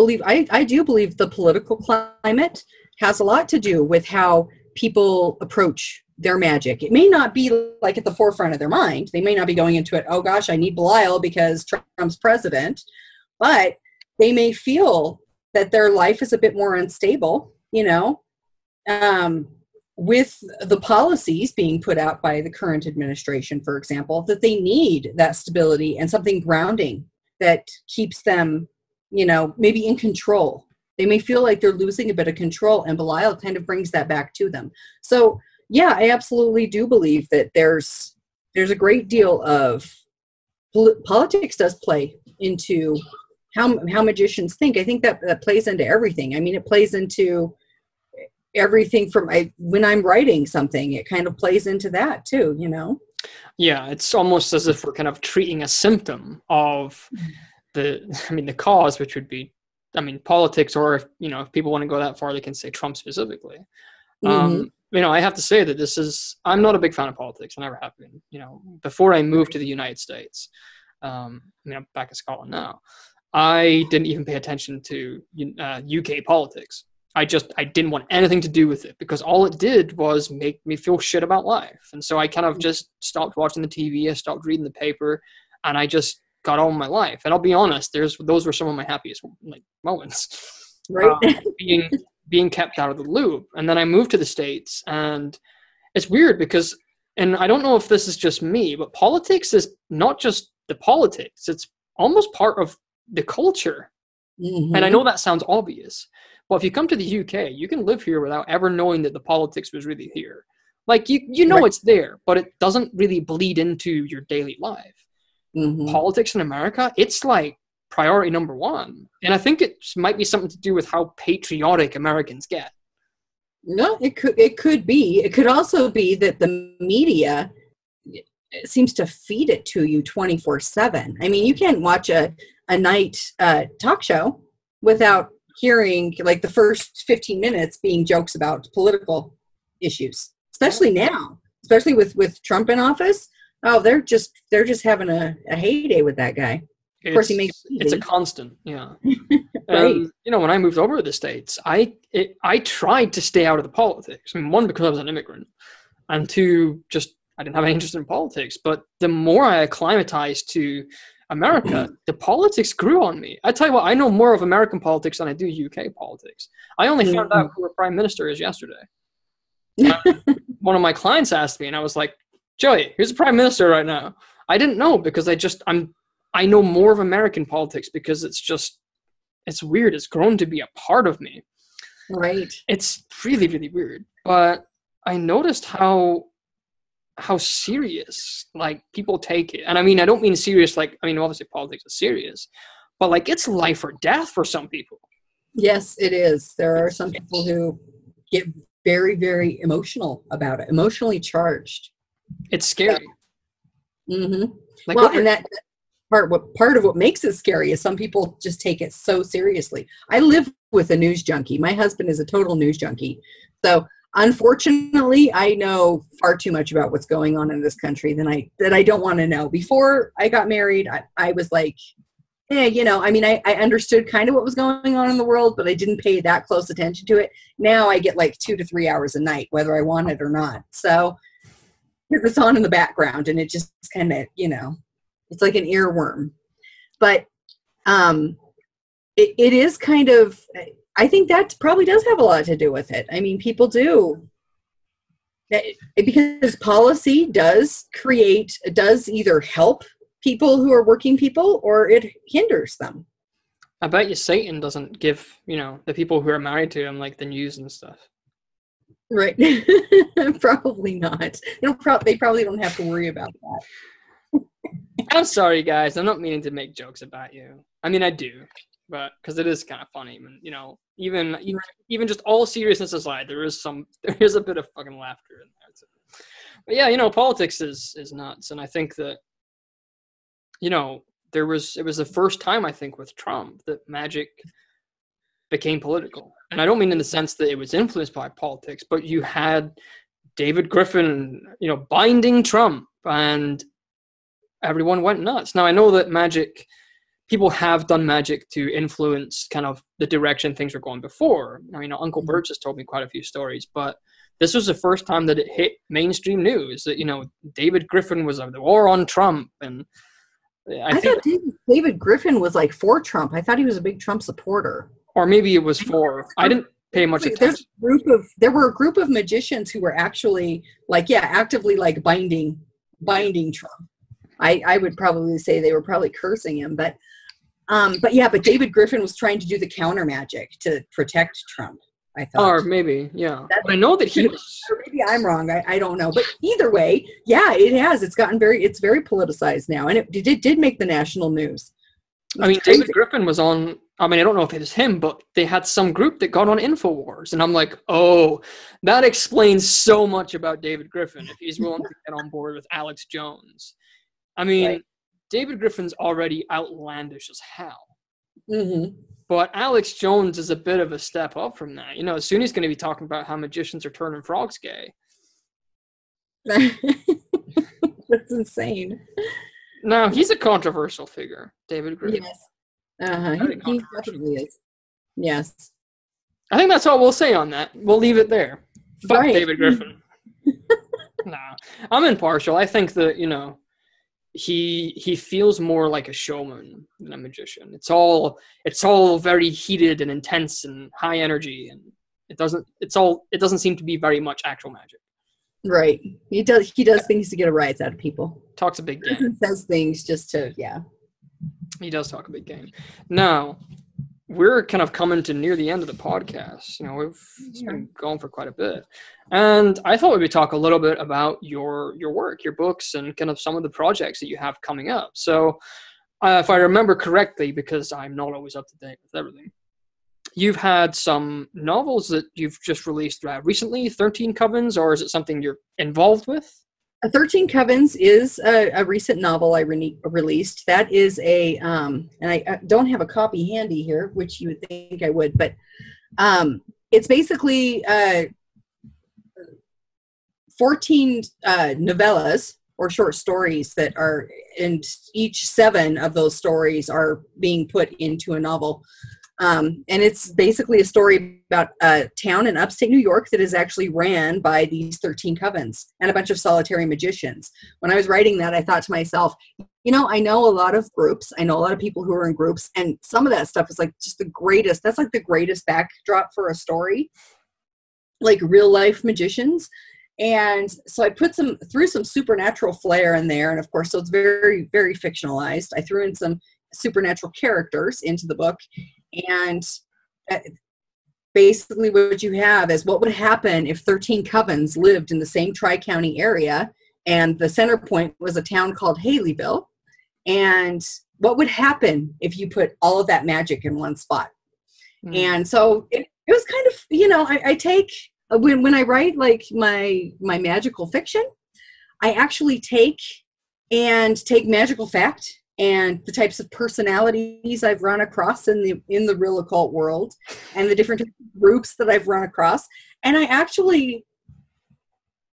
do believe the political climate has a lot to do with how people approach their magic. It may not be like at the forefront of their mind. They may not be going into it, oh gosh, I need Belial because Trump's president, but they may feel that their life is a bit more unstable, with the policies being put out by the current administration, for example, that they need that stability and something grounding that keeps them, maybe in control. They may feel like they're losing a bit of control, and Belial kind of brings that back to them. So, yeah, I absolutely do believe that there's a great deal of politics does play into how magicians think. I think that plays into everything. I mean, it plays into everything from when I'm writing something, it kind of plays into that too, Yeah, it's almost as if we're kind of treating a symptom of the cause, which would be, politics, or if people want to go that far, they can say Trump specifically. I have to say that I'm not a big fan of politics. I never have been. Before I moved to the United States, I'm back in Scotland now. I didn't even pay attention to UK politics. I didn't want anything to do with it because all it did was make me feel shit about life. And so I kind of just stopped watching the TV. I stopped reading the paper, and I just got on with my life. And I'll be honest, those were some of my happiest moments, right? Being kept out of the loop. And then I moved to the States, and it's weird because, and I don't know if this is just me, but politics is not just the politics. It's almost part of the culture. Mm-hmm. And I know that sounds obvious, but if you come to the UK, you can live here without ever knowing that the politics was really here. Like, you know, right. It's there, but it doesn't really bleed into your daily life. Mm-hmm. Politics in America, it's like priority number one. And I think it might be something to do with how patriotic Americans get. No, it could be. It could also be that the media seems to feed it to you 24/7. I mean, you can't watch a night talk show without hearing like the first 15 minutes being jokes about political issues, especially now, especially with Trump in office. Oh, they're just having a heyday with that guy. Of course, he makes it's a constant, yeah. Right. When I moved over to the States, I tried to stay out of the politics. I mean, one, because I was an immigrant, and two, just I didn't have any interest in politics. But the more I acclimatized to America, the politics grew on me. I tell you what, I know more of American politics than I do UK politics. I only found out who our prime minister is yesterday. One of my clients asked me, and I was like, Joey, here's the prime minister right now. I didn't know because I know more of American politics because it's weird. It's grown to be a part of me. Right. It's really, really weird. But I noticed how serious like people take it. And I mean, I don't mean serious obviously politics is serious, but like it's life or death for some people. Yes, it is. There are some people who get very, very emotional about it, emotionally charged. It's scary. Mm-hmm. And that part of what makes it scary is some people just take it so seriously. I live with a news junkie. My husband is a total news junkie. So unfortunately, I know far too much about what's going on in this country that I don't want to know. Before I got married, I was like, I understood kind of what was going on in the world, but I didn't pay that close attention to it. Now I get like 2 to 3 hours a night, whether I want it or not. So it's on in the background, and it just kind of, it's like an earworm. But it is kind of, I think that probably does have a lot to do with it. I mean, people do. Because policy does either help people who are working people or it hinders them. I bet you Satan doesn't give, the people who are married to him, like, the news and stuff. Right. Probably not. They probably don't have to worry about that. I'm sorry, guys. I'm not meaning to make jokes about you. I mean, I do, but because it is kind of funny. Even just all seriousness aside, there is a bit of fucking laughter in there. So. But yeah, politics is nuts, and I think that, it was the first time, I think, with Trump that magic became political. And I don't mean in the sense that it was influenced by politics, but you had David Griffin, binding Trump, and everyone went nuts. Now, I know that people have done magic to influence kind of the direction things were going before. I mean, Uncle Birch has told me quite a few stories, but this was the first time that it hit mainstream news that, David Griffin was of the war on Trump. And I thought David Griffin was like for Trump. I thought he was a big Trump supporter. Or maybe it was for, I didn't pay much attention. There were a group of magicians who were actually actively binding Trump. I would probably say they were probably cursing him, but David Griffin was trying to do the counter magic to protect Trump, I thought. Or maybe, yeah. But I know that he was. Or maybe I'm wrong. I don't know. But either way, yeah, it has. It's very politicized now, and it did make the national news. I mean, crazy. David Griffin was on. I mean, I don't know if it was him, but they had some group that got on InfoWars, and I'm like, oh, that explains so much about David Griffin if he's willing to get on board with Alex Jones. I mean, right. David Griffin's already outlandish as hell. Mm-hmm. But Alex Jones is a bit of a step up from that. Soon he's going to be talking about how magicians are turning frogs gay. That's insane. No, he's a controversial figure, David Griffin. Yes. He definitely is. Yes. I think that's all we'll say on that. We'll leave it there. Fuck right. David Griffin. Nah, I'm impartial. I think that, he feels more like a showman than a magician. It's all very heated and intense and high energy, and it doesn't seem to be very much actual magic. Right. He does things to get a rise out of people. Talks a big game. He says things just to, yeah. He does talk a big game. Now, we're kind of coming to near the end of the podcast. It's been going for quite a bit. And I thought we'd talk a little bit about your work, your books, and kind of some of the projects that you have coming up. So if I remember correctly, because I'm not always up to date with everything, you've had some novels that you've just released recently, 13 Covens, or is it something you're involved with? 13 Covens is a recent novel I released. That is and I don't have a copy handy here, which you would think I would, but it's basically 14 novellas or short stories that are, and each 7 of those stories are being put into a novel. And it's basically a story about a town in upstate New York that is actually ran by these 13 covens and a bunch of solitary magicians. When I was writing that, I thought to myself, I know a lot of groups. I know a lot of people who are in groups, and some of that stuff is like just the greatest. That's like the greatest backdrop for a story, like real life magicians. And so I threw some supernatural flair in there. And of course, so it's very, very fictionalized. I threw in some supernatural characters into the book. And basically what you have is what would happen if 13 covens lived in the same Tri-County area, and the center point was a town called Haleyville. And what would happen if you put all of that magic in one spot? Mm. And so it was kind of, I take, when I write like my magical fiction, I actually take magical fact and the types of personalities I've run across in the real occult world, and the different groups that I've run across, and I actually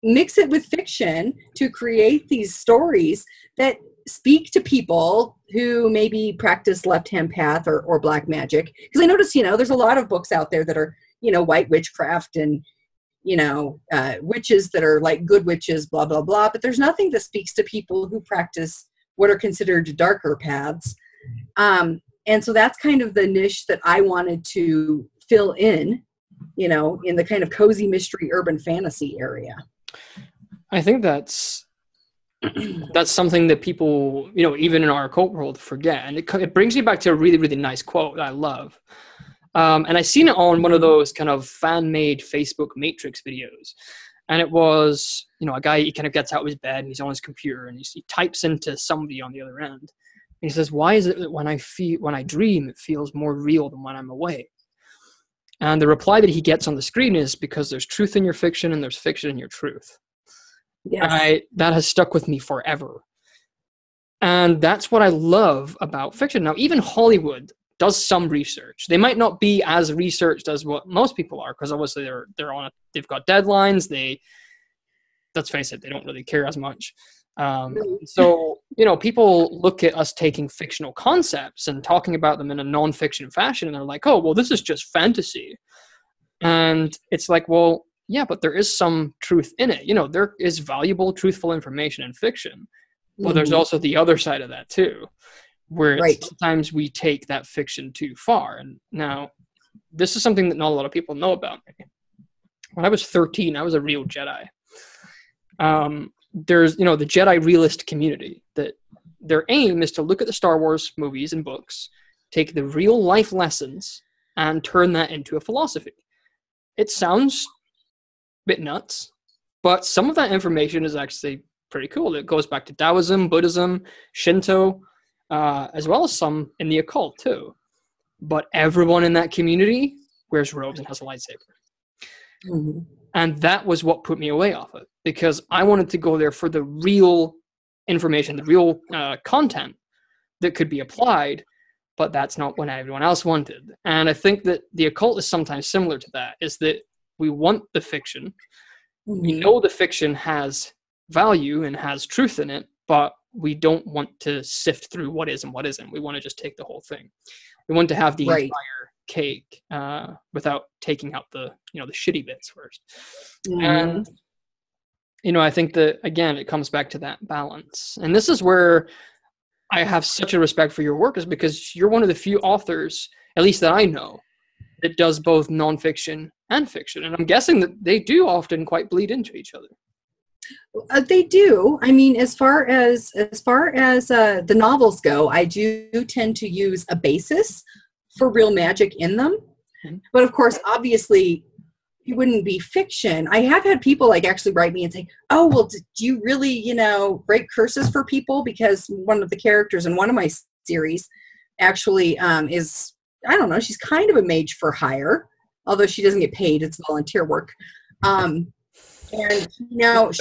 mix it with fiction to create these stories that speak to people who maybe practice left-hand path or black magic. Because I notice, there's a lot of books out there that are, white witchcraft and, witches that are like good witches, blah, blah, blah. But there's nothing that speaks to people who practice what are considered darker paths. And so that's kind of the niche that I wanted to fill in, you know, in the kind of cozy mystery urban fantasy area. I think that's something that people, you know, even in our occult world forget. And it brings me back to a really, really nice quote that I love. And I seen it on one of those kind of fan-made Facebook Matrix videos. And it was, you know, a guy, he kind of gets out of his bed and he's on his computer and he types into somebody on the other end. And he says, why is it that when I dream, it feels more real than when I'm awake? And the reply that he gets on the screen is, because there's truth in your fiction and there's fiction in your truth. Yes. That has stuck with me forever. And that's what I love about fiction. Now, even Hollywood does some research. They might not be as researched as what most people are, because obviously they've got deadlines. Let's face it, they don't really care as much. So, you know, people look at us taking fictional concepts and talking about them in a non-fiction fashion, and they're like, oh, well, this is just fantasy. And it's like, well, yeah, but there is some truth in it. You know, there is valuable, truthful information in fiction, but there's also the other side of that too, where sometimes we take that fiction too far. And now, this is something that not a lot of people know about me. When I was 13, I was a real Jedi. There's, you know, the Jedi realist community, that their aim is to look at the Star Wars movies and books, take the real life lessons, and turn that into a philosophy. It sounds a bit nuts, but some of that information is actually pretty cool. It goes back to Taoism, Buddhism, Shinto, as well as some in the occult too. But everyone in that community wears robes and has a lightsaber. Mm-hmm. And that was what put me away off it, because I wanted to go there for the real information, the real content that could be applied, but that's not what everyone else wanted. And I think that the occult is sometimes similar to that, is that we want the fiction. We know the fiction has value and has truth in it, but we don't want to sift through what is and what isn't. We want to just take the whole thing. We want to have the entire cake without taking out the shitty bits first. And I think that, again, it comes back to that balance. And this is where I have such a respect for your work, is because you're one of the few authors, at least that I know, that does both nonfiction and fiction. And I'm guessing that they do often quite bleed into each other. They do. I mean, as far as the novels go, I do tend to use a basis for real magic in them. But of course, obviously, it wouldn't be fiction. I have had people actually write me and say, oh, well, do you really, break curses for people? Because one of the characters in one of my series actually is, I don't know, she's kind of a mage for hire, although she doesn't get paid. It's volunteer work. And she now is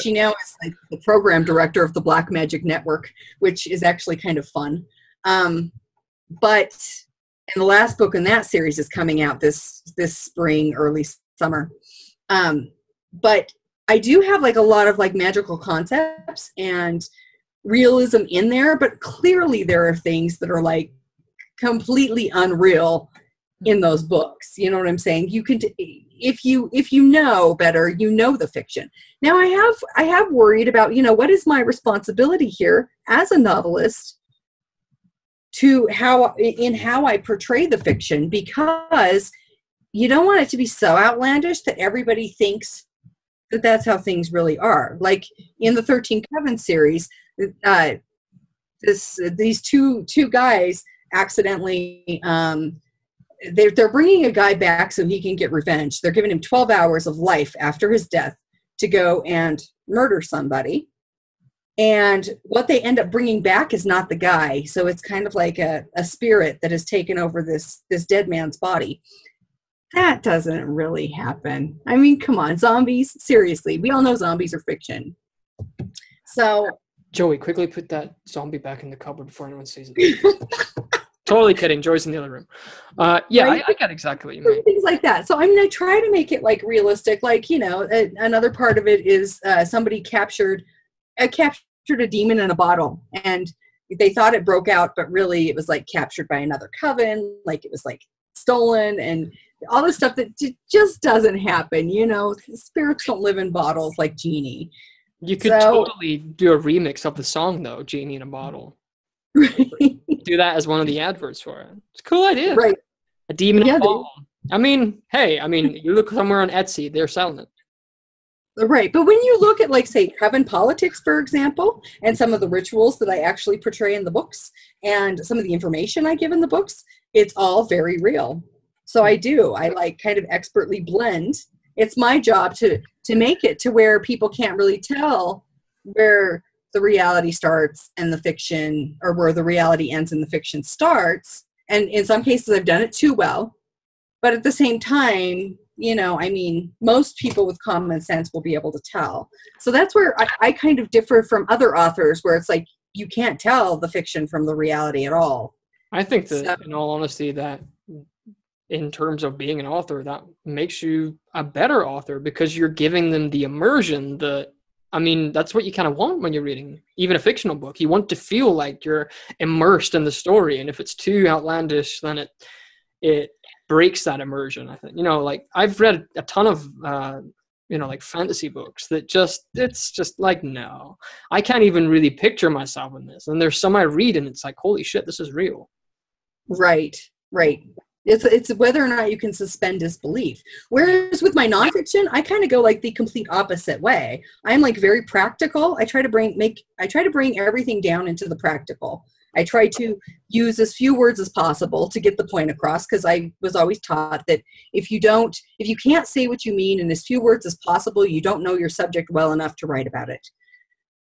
the program director of the Black Magic Network, which is actually kind of fun. But and the last book in that series is coming out this spring, early summer. But I do have a lot of magical concepts and realism in there, but clearly there are things that are completely unreal in those books. You know what I'm saying? You can, if you know better, the fiction. Now I have worried about, what is my responsibility here as a novelist to how I portray the fiction, because you don't want it to be so outlandish that everybody thinks that that's how things really are. Like in the 13 Coven series, these two guys accidentally, they're bringing a guy back so he can get revenge. They're giving him 12 hours of life after his death to go and murder somebody. And what they end up bringing back is not the guy. So it's kind of like a spirit that has taken over this dead man's body. That doesn't really happen. I mean, come on, zombies. Seriously, we all know zombies are fiction. So, Joey, quickly put that zombie back in the cupboard before anyone sees it. Totally kidding. Joy's in the other room. Yeah, right? I get exactly what you mean. Things like that. So I try to make it realistic. Another part of it is somebody captured a demon in a bottle, and they thought it broke out, but really it was captured by another coven. It was stolen and all this stuff that just doesn't happen. Spirits don't live in bottles like Genie. You could totally do a remix of the song though, Genie in a Bottle. Do that as one of the adverts for it. It's a cool idea. Right. A demon in a bottle. I mean, hey, I mean, you look somewhere on Etsy, they're selling it. Right. But when you look at, like, say, Coven politics, for example, and some of the rituals that I actually portray in the books and some of the information I give in the books, it's all very real. So I like kind of expertly blend. It's my job to make it to where people can't really tell where the reality starts and the fiction, or where the reality ends and the fiction starts. And in some cases I've done it too well. But at the same time, I mean, most people with common sense will be able to tell. So that's where I kind of differ from other authors, where it's like you can't tell the fiction from the reality at all. I think that, in all honesty, that in terms of being an author, that makes you a better author, because you're giving them the immersion I mean, that's what you kind of want when you're reading even a fictional book. You want to feel like you're immersed in the story. And if it's too outlandish, then it breaks that immersion, I think. Like, I've read a ton of like fantasy books that it's just like, no, I can't even really picture myself in this. And there's some I read and it's like, holy shit, this is real. Right. It's whether or not you can suspend disbelief. Whereas with my nonfiction, I kind of go like the complete opposite way. I'm like very practical. I try to bring everything down into the practical. I try to use as few words as possible to get the point across, because I was always taught that if you can't say what you mean in as few words as possible, you don't know your subject well enough to write about it.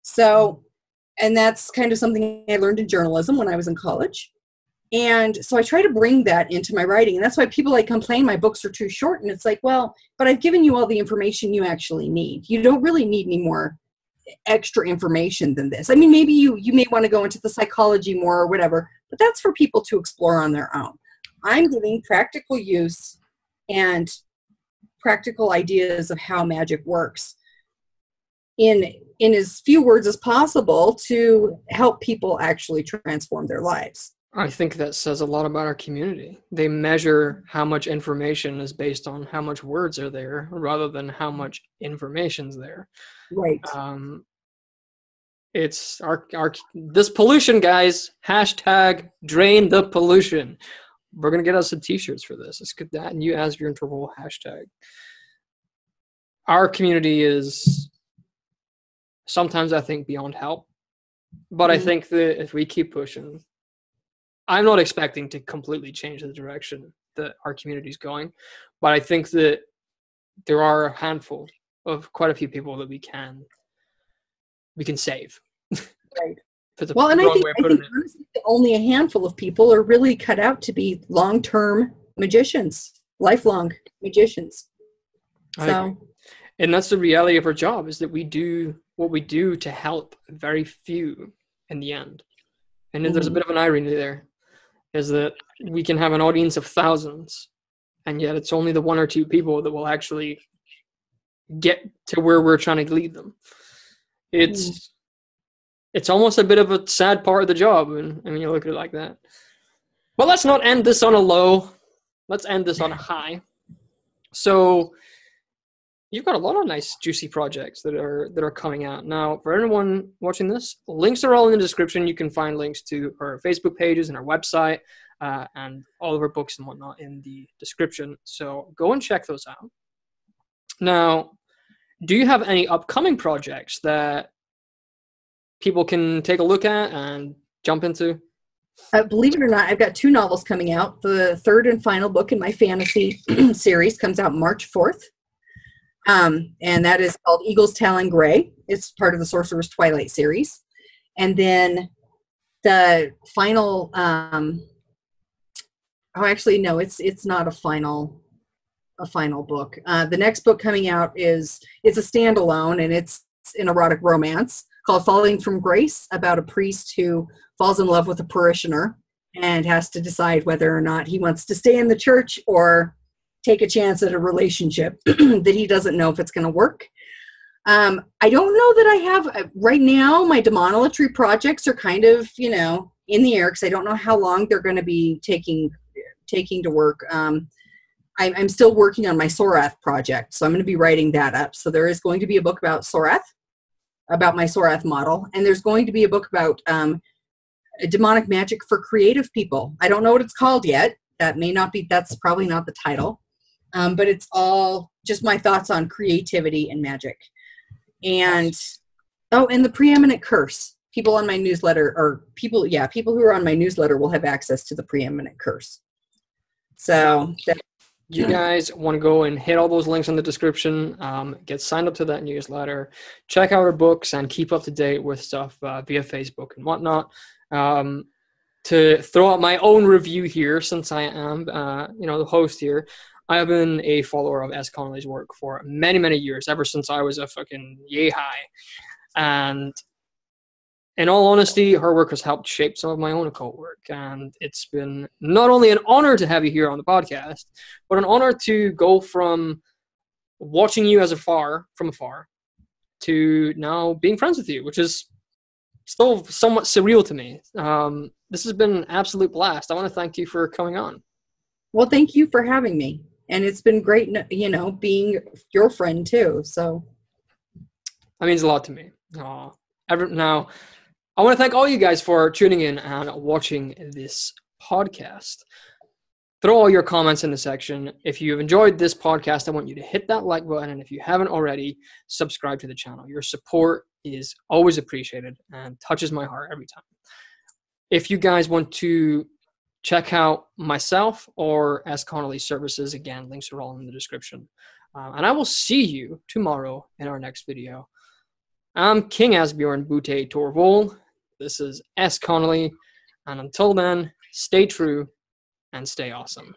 So, and that's kind of something I learned in journalism when I was in college. And so I try to bring that into my writing. And that's why people like complain my books are too short. And it's like, well, but I've given you all the information you actually need. You don't really need any more extra information than this. I mean, maybe you may want to go into the psychology more or whatever, but that's for people to explore on their own. I'm giving practical use and practical ideas of how magic works in as few words as possible to help people actually transform their lives. I think that says a lot about our community. They measure how much information is based on how much words are there, rather than how much information's there. Right. It's this pollution, guys. Hashtag drain the pollution. We're gonna get us some t-shirts for this. Let's get that and you as your Torvol hashtag. Our community is sometimes, I think, beyond help. But I think that if we keep pushing, I'm not expecting to completely change the direction that our community is going, but I think that there are a handful of quite a few people that we can save. Right. Well, and I think honestly, only a handful of people are really cut out to be long-term magicians, lifelong magicians. So, and that's the reality of our job, is that we do what we do to help very few in the end. And there's a bit of an irony there, is that we can have an audience of thousands, and yet it's only the one or two people that will actually get to where we're trying to lead them. It's almost a bit of a sad part of the job, and I mean, you look at it like that. But let's not end this on a low. Let's end this on a high. So you've got a lot of nice, juicy projects that are coming out. Now, for anyone watching this, links are all in the description. You can find links to our Facebook pages and our website, and all of our books and whatnot in the description. So go and check those out. Now, do you have any upcoming projects that people can take a look at and jump into? Believe it or not, I've got 2 novels coming out. The third and final book in my fantasy series comes out March 4th. And that is called Eagle's Talon Gray. It's part of the Sorcerer's Twilight series. And then the final, actually, no, it's not a final book. The next book coming out it's a standalone, and it's an erotic romance called Falling from Grace, about a priest who falls in love with a parishioner and has to decide whether or not he wants to stay in the church or take a chance at a relationship that he doesn't know if it's going to work. I don't know that I have right now. My Daemonolatress projects are kind of, in the air, because I don't know how long they're going to be taking to work. I'm still working on my Sorath project, so I'm going to be writing that up. So there is going to be a book about Sorath, about my Sorath model, and there's going to be a book about demonic magic for creative people. I don't know what it's called yet. That's probably not the title. but it's all just my thoughts on creativity and magic. And and the preeminent curse. People on my newsletter, or people who are on my newsletter will have access to the preeminent curse. So you guys want to go and hit all those links in the description, get signed up to that newsletter, check out our books, and keep up to date with stuff via Facebook and whatnot. To throw out my own review here, since I am, the host here, I have been a follower of S.Connolly's work for many, many years, ever since I was a fucking yay high. And in all honesty, her work has helped shape some of my own occult work. And it's been not only an honor to have you here on the podcast, but an honor to go from watching you from afar to now being friends with you, which is still somewhat surreal to me. This has been an absolute blast. I want to thank you for coming on. Well, thank you for having me. And it's been great, being your friend too. So that means a lot to me. Now, I want to thank all you guys for tuning in and watching this podcast. Throw all your comments in the section. If you've enjoyed this podcast, I want you to hit that like button. And if you haven't already, subscribe to the channel. Your support is always appreciated and touches my heart every time. If you guys want to check out myself or S.Connolly's services, again, links are all in the description. And I will see you tomorrow in our next video. I'm King Asbjorn Butte Torvol. This is S. Connolly. And until then, stay true and stay awesome.